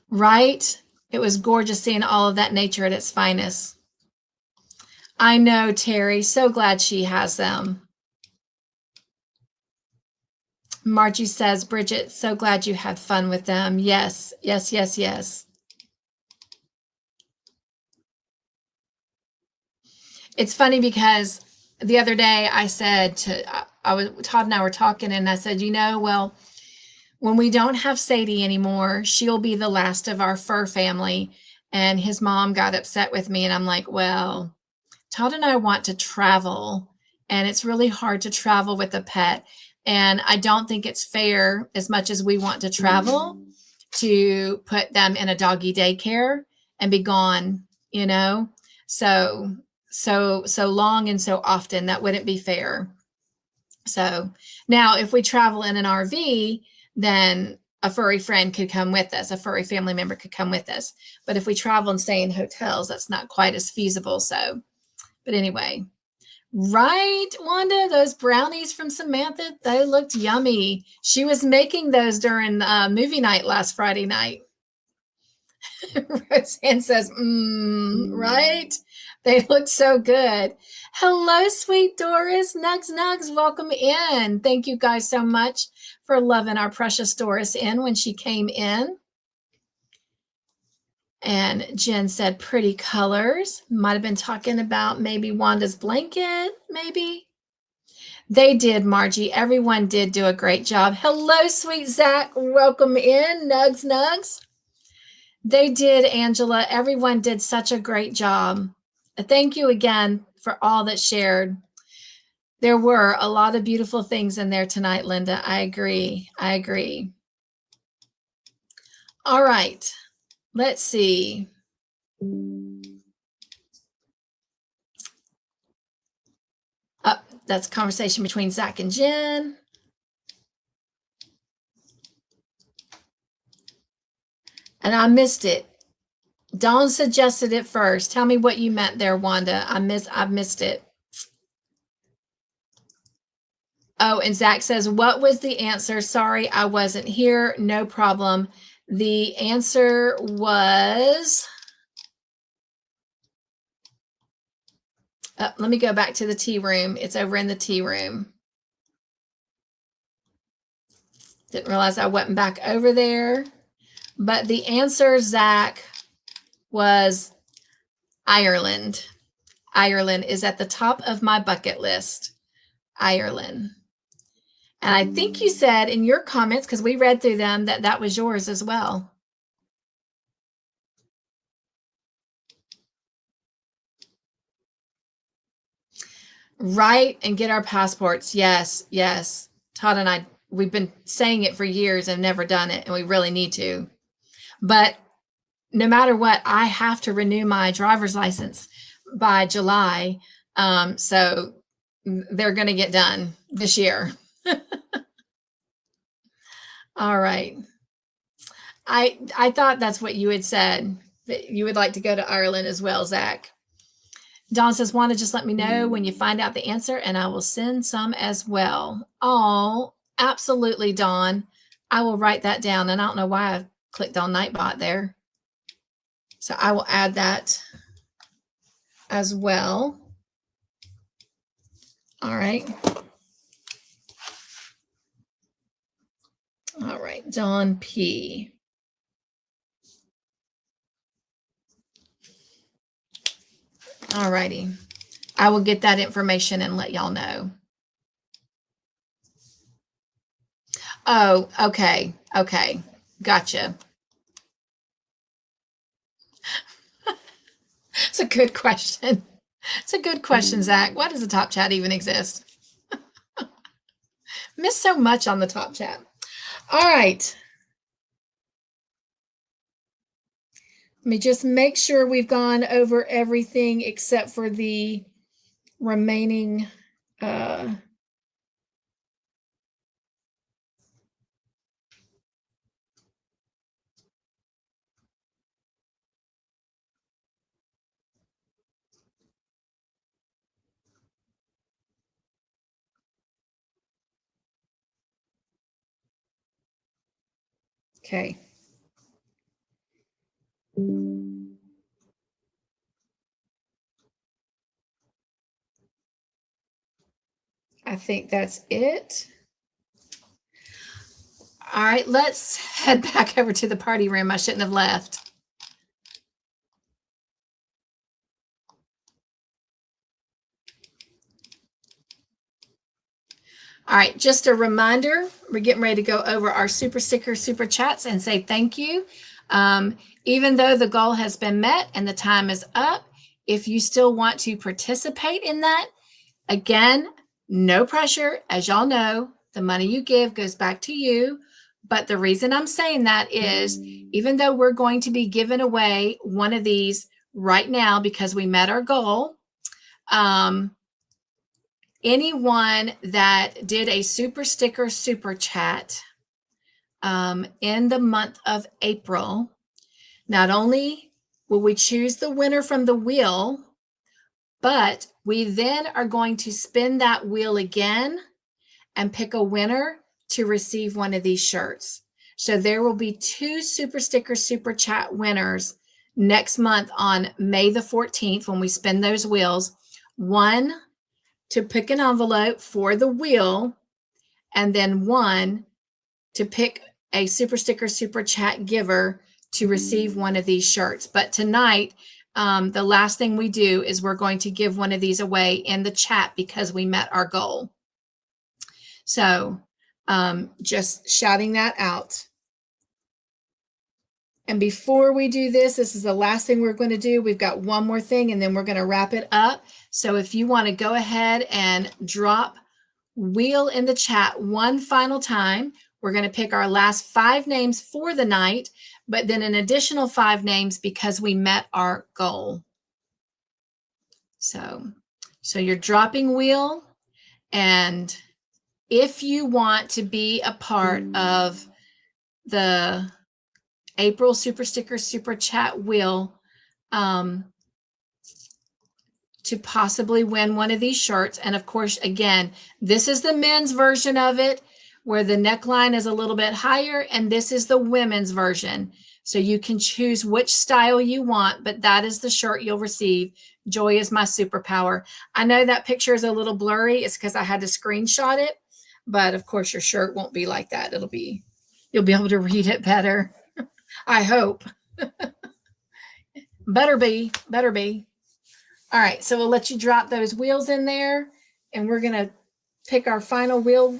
Right? It was gorgeous seeing all of that nature at its finest. I know, Terry. So glad she has them. Margie says, Bridget, so glad you had fun with them. Yes, yes, yes, yes. It's funny because the other day I said Todd and I were talking, and I said, well, when we don't have Sadie anymore, she'll be the last of our fur family. And his mom got upset with me, and I'm like, well, Todd and I want to travel, and it's really hard to travel with a pet. And I don't think it's fair, as much as we want to travel, to put them in a doggy daycare and be gone, so long and so often. That wouldn't be fair. So now if we travel in an RV, then a furry friend could come with us, a furry family member could come with us. But if we travel and stay in hotels, that's not quite as feasible. So, but anyway, right, Wanda, those brownies from Samantha, they looked yummy. She was making those during movie night last Friday night. Roseanne says, right? They look so good. Hello, sweet Doris. Nugs, welcome in. Thank you guys so much for loving our precious Doris in when she came in. And Jen said, pretty colors. Might have been talking about maybe Wanda's blanket, maybe. They did, Margie. Everyone did do a great job. Hello, sweet Zach. Welcome in. Nugs. They did, Angela. Everyone did such a great job. Thank you again for all that shared. There were a lot of beautiful things in there tonight, Linda. I agree. All right. Let's see. That's a conversation between Zach and Jen. And I missed it. Dawn suggested it first. Tell me what you meant there, Wanda. I missed it. Oh, and Zach says, what was the answer? Sorry, I wasn't here. No problem. The answer was, let me go back to the tea room. It's over in the tea room. Didn't realize I wasn't back over there. But the answer, Zach, was Ireland. Ireland is at the top of my bucket list. Ireland. And I think you said in your comments, because we read through them, that was yours as well. Right, and get our passports. Yes. Todd and I, we've been saying it for years and never done it, and we really need to. But no matter what, I have to renew my driver's license by July. So they're going to get done this year. All right. I thought that's what you had said, that you would like to go to Ireland as well, Zach. Dawn says, Wanda, just let me know when you find out the answer and I will send some as well. Oh, absolutely, Dawn. I will write that down. And I don't know why I clicked on Nightbot there. So I will add that as well. All right. All right, Dawn P. All righty. I will get that information and let y'all know. Oh, okay. Okay. Gotcha. It's a good question. It's a good question, Zach. Why does the top chat even exist? Miss so much on the top chat. All right. Let me just make sure we've gone over everything except for the remaining okay. I think that's it. All right, let's head back over to the party room. I shouldn't have left. All right, just a reminder, we're getting ready to go over our super sticker, super chats and say thank you. Even though the goal has been met and the time is up, if you still want to participate in that, again, no pressure. As y'all know, the money you give goes back to you. But the reason I'm saying that is even though we're going to be giving away one of these right now because we met our goal, anyone that did a super sticker, super chat in the month of April, not only will we choose the winner from the wheel, but we then are going to spin that wheel again and pick a winner to receive one of these shirts. So there will be 2 super sticker, super chat winners next month on May the 14th when we spin those wheels. One to pick an envelope for the wheel, and then one to pick a super sticker, super chat giver to receive one of these shirts. But tonight, the last thing we do is we're going to give one of these away in the chat because we met our goal. So just shouting that out. And before we do this, this is the last thing we're going to do. We've got one more thing and then we're going to wrap it up. So if you want to go ahead and drop wheel in the chat one final time, we're going to pick our last 5 names for the night, but then an additional 5 names because we met our goal. So you're dropping wheel, and if you want to be a part of the April Super Sticker Super Chat wheel to possibly win one of these shirts, and of course, again, this is the men's version of it where the neckline is a little bit higher, and this is the women's version. So you can choose which style you want, but that is the shirt you'll receive. Joy is my superpower. I know that picture is a little blurry. It's because I had to screenshot it, but of course your shirt won't be like that. You'll be able to read it better. I hope. Better be. All right, so we'll let you drop those wheels in there, and we're going to pick our final wheel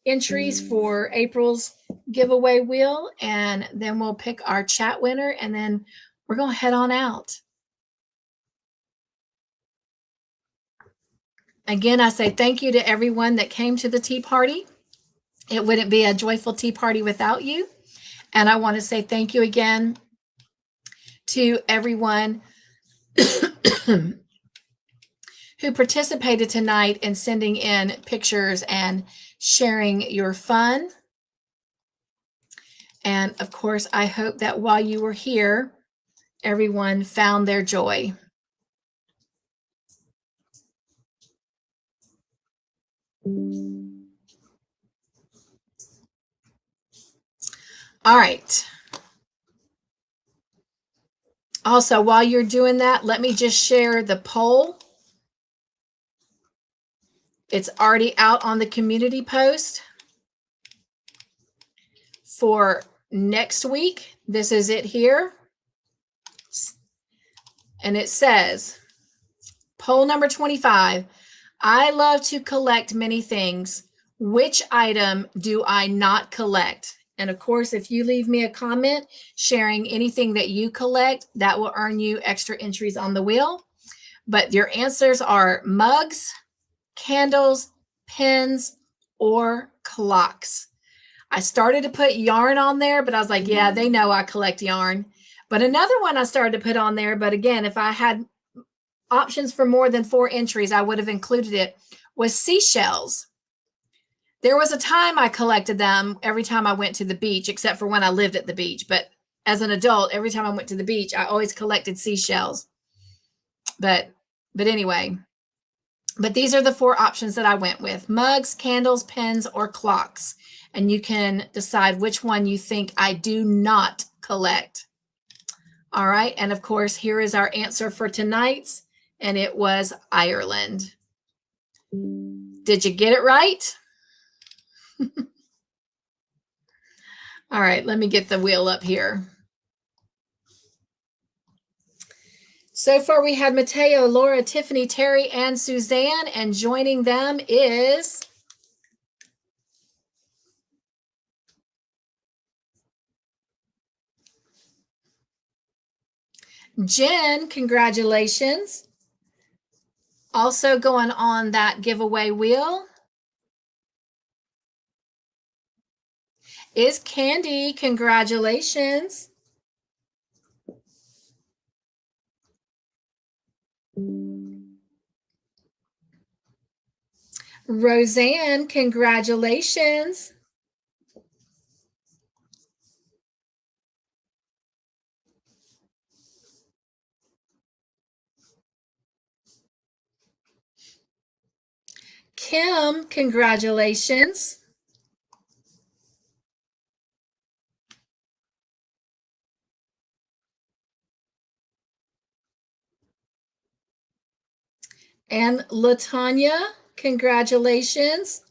entries for April's giveaway wheel, and then we'll pick our chat winner, and then we're going to head on out. Again, I say thank you to everyone that came to the tea party. It wouldn't be a joyful tea party without you. And I want to say thank you again to everyone who participated tonight in sending in pictures and sharing your fun. And of course, I hope that while you were here, everyone found their joy. All right. Also, while you're doing that, let me just share the poll. It's already out on the community post for next week. This is it here. And it says, poll number 25, I love to collect many things. Which item do I not collect? And of course, if you leave me a comment sharing anything that you collect, that will earn you extra entries on the wheel. But your answers are mugs, candles, pens, or clocks. I started to put yarn on there, but I was like, yeah, they know I collect yarn. But another one I started to put on there, but again, if I had options for more than 4 entries, I would have included it, was seashells. There was a time I collected them every time I went to the beach, except for when I lived at the beach. But as an adult, every time I went to the beach, I always collected seashells. But anyway, but these are the 4 options that I went with: mugs, candles, pens, or clocks. And you can decide which one you think I do not collect. All right. And of course, here is our answer for tonight's, and it was Ireland. Did you get it right? All right, let me get the wheel up here. So far, we had Mateo, Laura, Tiffany, Terry, and Suzanne, and joining them is Jen. Congratulations. Also going on that giveaway wheel is Candy. Congratulations. Roseanne, congratulations. Kim, congratulations. And Latanya, congratulations.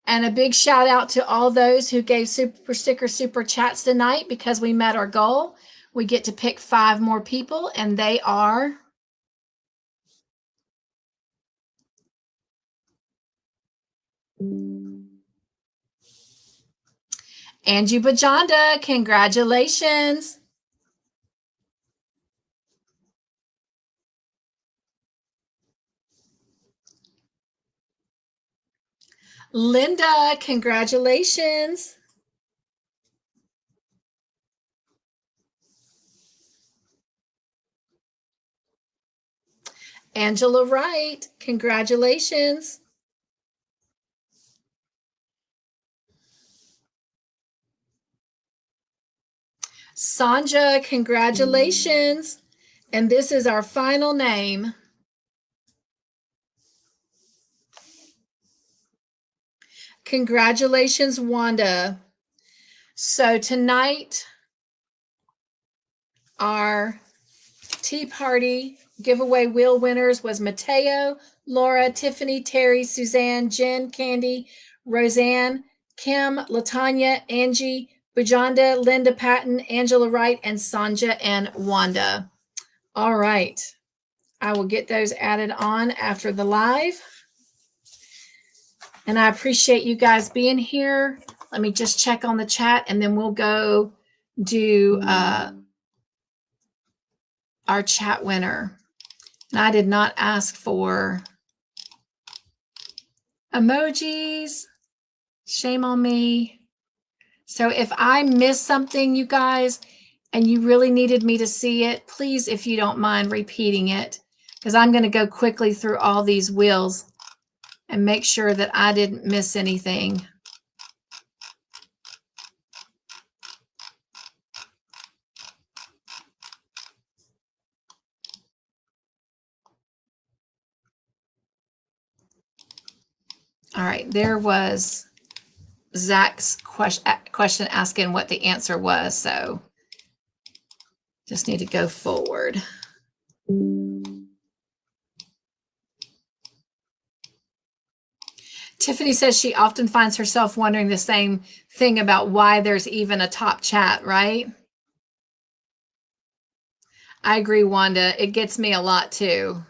And a big shout out to all those who gave super sticker super chats tonight, because we met our goal. We get to pick 5 more people, and they are Angie Bajanda. Congratulations. Linda, congratulations. Angela Wright, congratulations. Sonja, congratulations. And this is our final name. Congratulations, Wanda. So tonight, our Tea Party giveaway wheel winners was Mateo, Laura, Tiffany, Terry, Suzanne, Jen, Candy, Roseanne, Kim, Latanya, Angie, Bujanda, Linda Patton, Angela Wright, and Sonja and Wanda. All right. I will get those added on after the live. And I appreciate you guys being here. Let me just check on the chat, and then we'll go do our chat winner. And I did not ask for emojis. Shame on me. So if I miss something, you guys, and you really needed me to see it, please, if you don't mind repeating it, because I'm going to go quickly through all these wheels and make sure that I didn't miss anything. All right, there was Zach's question asking what the answer was. So Just need to go forward. Tiffany says she often finds herself wondering the same thing about why there's even a top chat, right? I agree, Wanda. It gets me a lot too.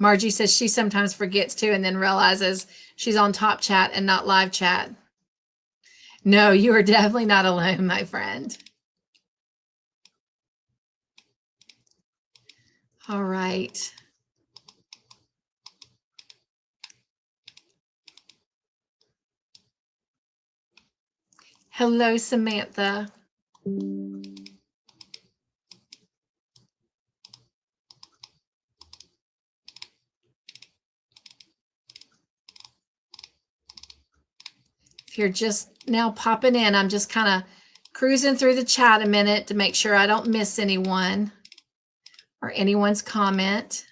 Margie says she sometimes forgets to and then realizes she's on top chat and not live chat. No, you are definitely not alone, my friend. All right. Hello, Samantha. If you're just now popping in, I'm just kind of cruising through the chat a minute to make sure I don't miss anyone or anyone's comment.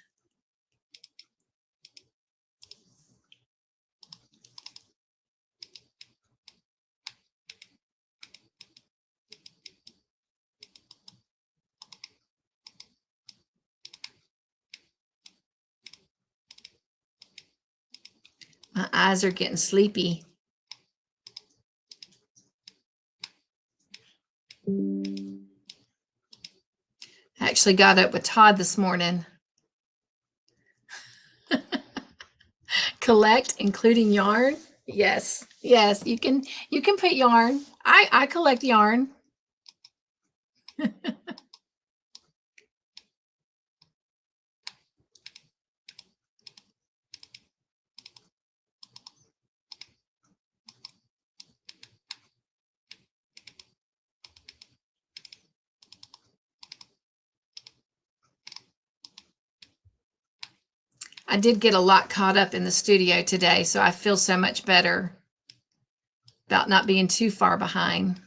My eyes are getting sleepy. I actually got up with Todd this morning. Collect, including yarn. Yes, yes, you can put yarn. I collect yarn. I did get a lot caught up in the studio today, so I feel so much better about not being too far behind.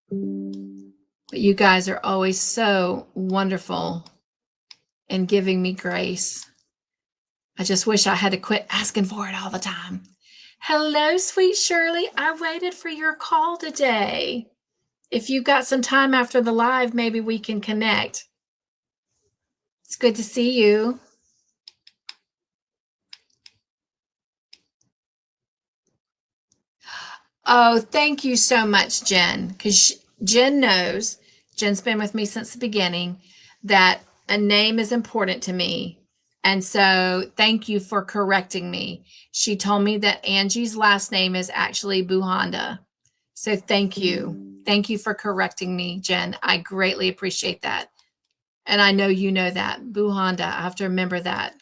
But you guys are always so wonderful in giving me grace. I just wish I had to quit asking for it all the time. Hello, sweet Shirley. I waited for your call today. If you've got some time after the live, maybe we can connect. It's good to see you. Oh, thank you so much, Jen, because Jen knows, Jen's been with me since the beginning, that a name is important to me. And so thank you for correcting me. She told me that Angie's last name is actually Buhanda. So thank you. Thank you for correcting me, Jen. I greatly appreciate that. And I know you know that. Buhanda, I have to remember that.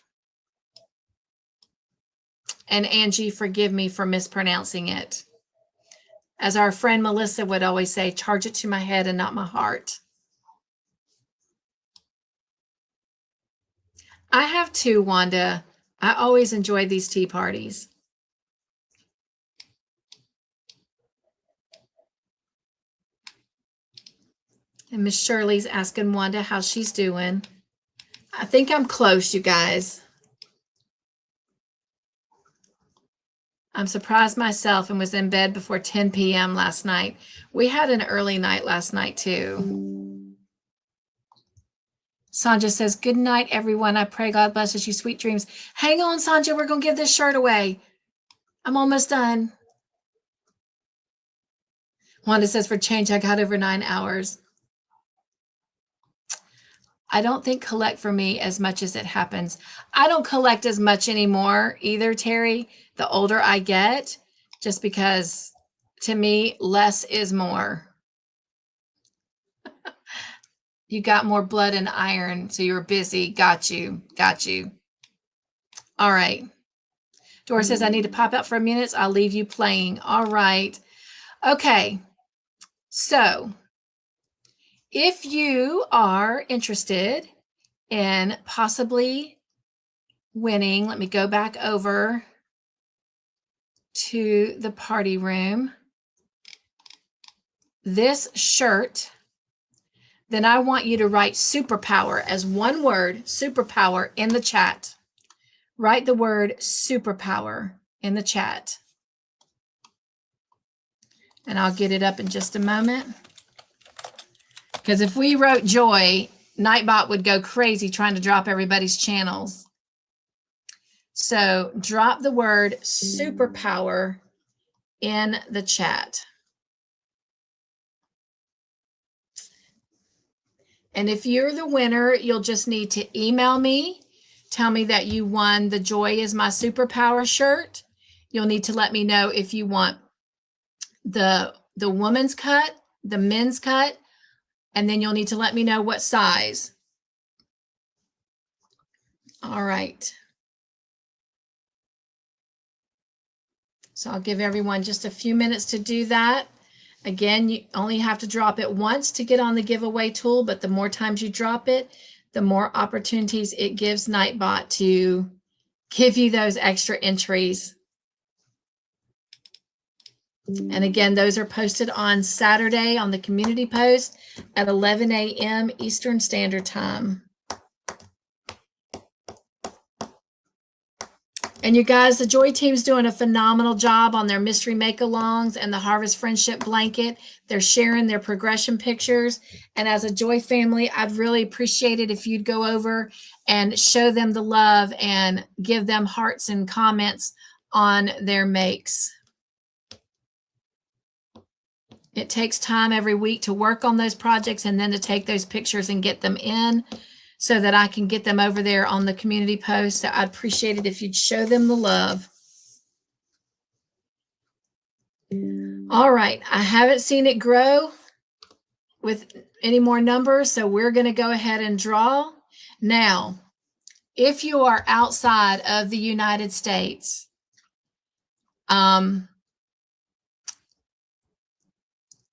And Angie, forgive me for mispronouncing it. As our friend Melissa would always say, charge it to my head and not my heart. I have too, Wanda. I always enjoy these tea parties. And Miss Shirley's asking Wanda how she's doing. I think I'm close, you guys. I'm surprised myself and was in bed before 10 p.m. last night. We had an early night last night too. Sonja says, good night, everyone. I pray God blesses you. Sweet dreams. Hang on, Sonja. We're going to give this shirt away. I'm almost done. Wanda says, for change, I got over 9 hours. I don't think collect for me as much as it happens. I don't collect as much anymore either, Terry, the older I get, just because to me, less is more. You got more blood and iron, so you were busy. Got you. Got you. All right. Dora says, I need to pop out for a minute. I'll leave you playing. All right. Okay. So if you are interested in possibly winning, let me go back over to the party room, this shirt, then I want you to write superpower as one word, superpower, in the chat. Write the word superpower in the chat. And I'll get it up in just a moment. Because if we wrote joy, Nightbot would go crazy trying to drop everybody's channels. So drop the word superpower in the chat. And if you're the winner, you'll just need to email me. Tell me that you won the Joy is My Superpower shirt. You'll need to let me know if you want the woman's cut, the men's cut, and then you'll need to let me know what size. All right. So I'll give everyone just a few minutes to do that. Again, you only have to drop it once to get on the giveaway tool, but the more times you drop it, the more opportunities it gives Nightbot to give you those extra entries. And again, those are posted on Saturday on the community post at 11 a.m. Eastern Standard Time. And you guys, the Joy team's doing a phenomenal job on their mystery make-alongs and the Harvest Friendship Blanket. They're sharing their progression pictures. And as a Joy family, I'd really appreciate it if you'd go over and show them the love and give them hearts and comments on their makes. It takes time every week to work on those projects and then to take those pictures and get them in, so that I can get them over there on the community post. So I'd appreciate it if you'd show them the love. All right, I haven't seen it grow with any more numbers, so we're gonna go ahead and draw. Now, if you are outside of the United States,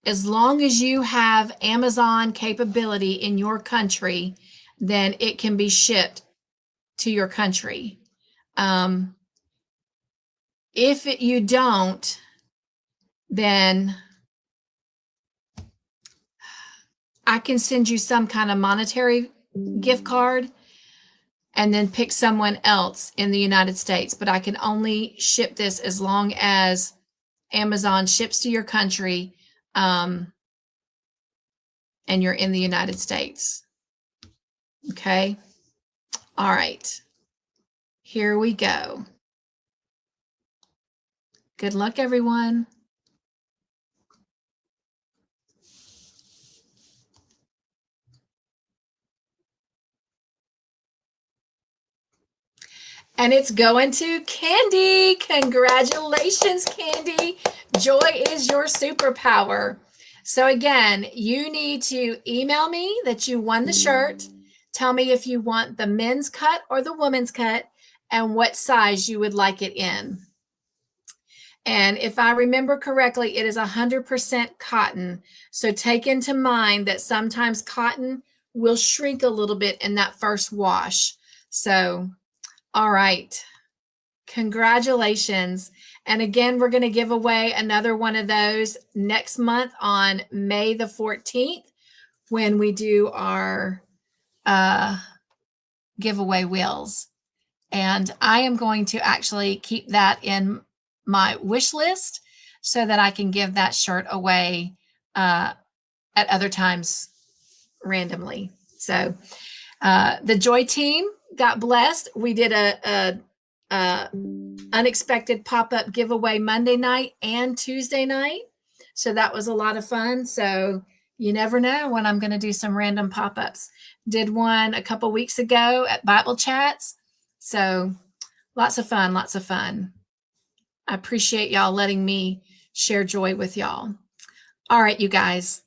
as long as you have Amazon capability in your country, then it can be shipped to your country. If you don't, then I can send you some kind of monetary gift card and then pick someone else in the United States. But I can only ship this as long as Amazon ships to your country and you're in the United States. Okay. All right. Here we go. Good luck, everyone. And it's going to Candy. Congratulations, Candy. Joy is your superpower. So again, you need to email me that you won the shirt. Tell me if you want the men's cut or the woman's cut and what size you would like it in. And if I remember correctly, it is 100% cotton. So take into mind that sometimes cotton will shrink a little bit in that first wash. So, all right. Congratulations. And again, we're going to give away another one of those next month on May the 14th when we do our giveaway wheels. And I am going to actually keep that in my wish list so that I can give that shirt away at other times randomly. So the Joy team got blessed. We did a unexpected pop-up giveaway Monday night and Tuesday night. So that was a lot of fun. So you never know when I'm going to do some random pop-ups. Did one a couple weeks ago at Bible Chats. So lots of fun, lots of fun. I appreciate y'all letting me share joy with y'all. All right, you guys.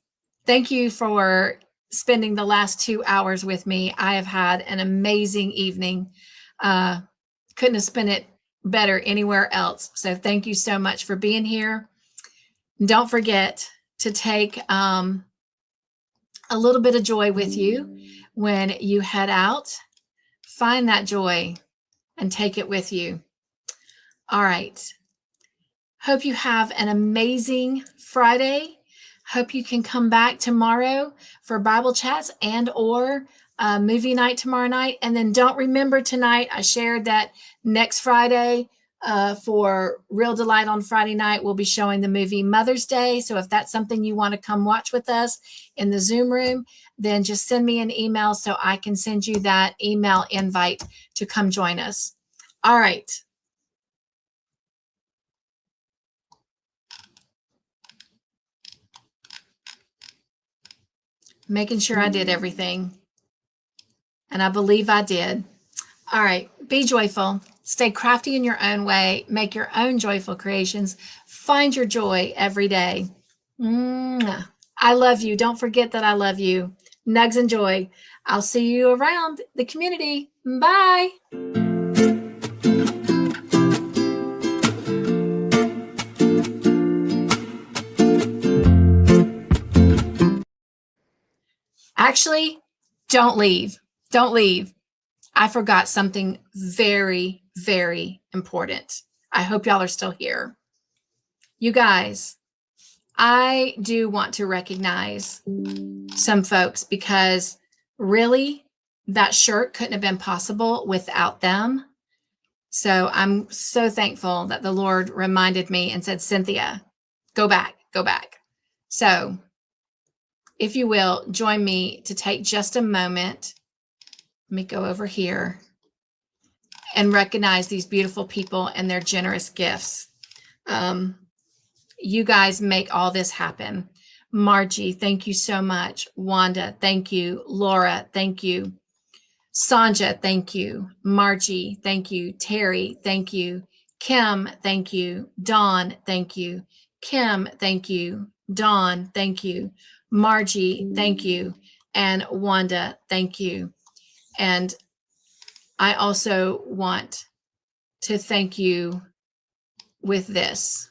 Thank you for spending the last 2 hours with me. I have had an amazing evening. Couldn't have spent it better anywhere else. So thank you so much for being here. Don't forget to take a little bit of joy with you when you head out. Find that joy and take it with you. All right. Hope you have an amazing Friday. Hope you can come back tomorrow for Bible Chats and or movie night tomorrow night. And then don't remember tonight, I shared that next Friday, For Real Delight on Friday night, we'll be showing the movie Mother's Day. So if that's something you want to come watch with us in the Zoom room, then just send me an email so I can send you that email invite to come join us. All right. Making sure I did everything. And I believe I did. All right. Be joyful. Stay crafty in your own way. Make your own joyful creations. Find your joy every day. I love you. Don't forget that I love you. Nugs and joy. I'll see you around the community. Bye. Actually, don't leave. Don't leave. I forgot something very, very important. I hope y'all are still here. You guys, I do want to recognize some folks because really that shirt couldn't have been possible without them. So I'm so thankful that the Lord reminded me and said, Cynthia, go back, go back. So if you will, join me to take just a moment. Let me go over here and recognize these beautiful people and their generous gifts. You guys make all this happen. Margie, thank you so much. Wanda, thank you. Laura, thank you. Sonja, thank you. Margie, thank you. Terry, thank you. Kim, thank you. Dawn, thank you. Kim, thank you. Dawn, thank you. Margie, thank you. And Wanda, thank you. And I also want to thank you with this.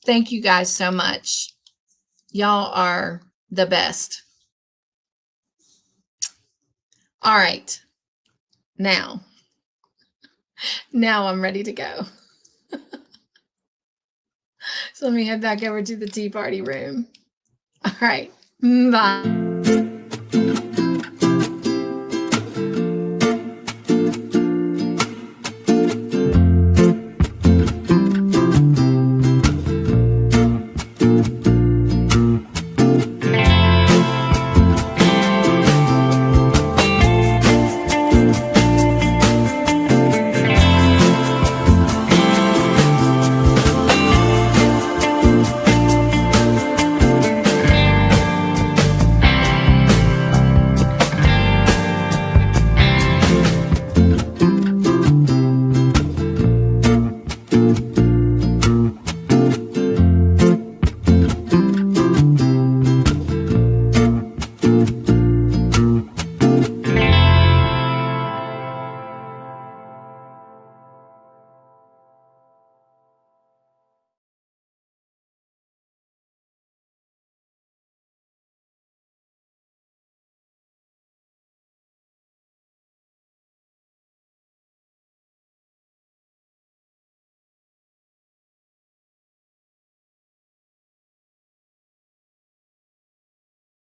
Thank you guys so much. Y'all are the best. All right. Now I'm ready to go. So let me head back over to the tea party room. All right. Bye.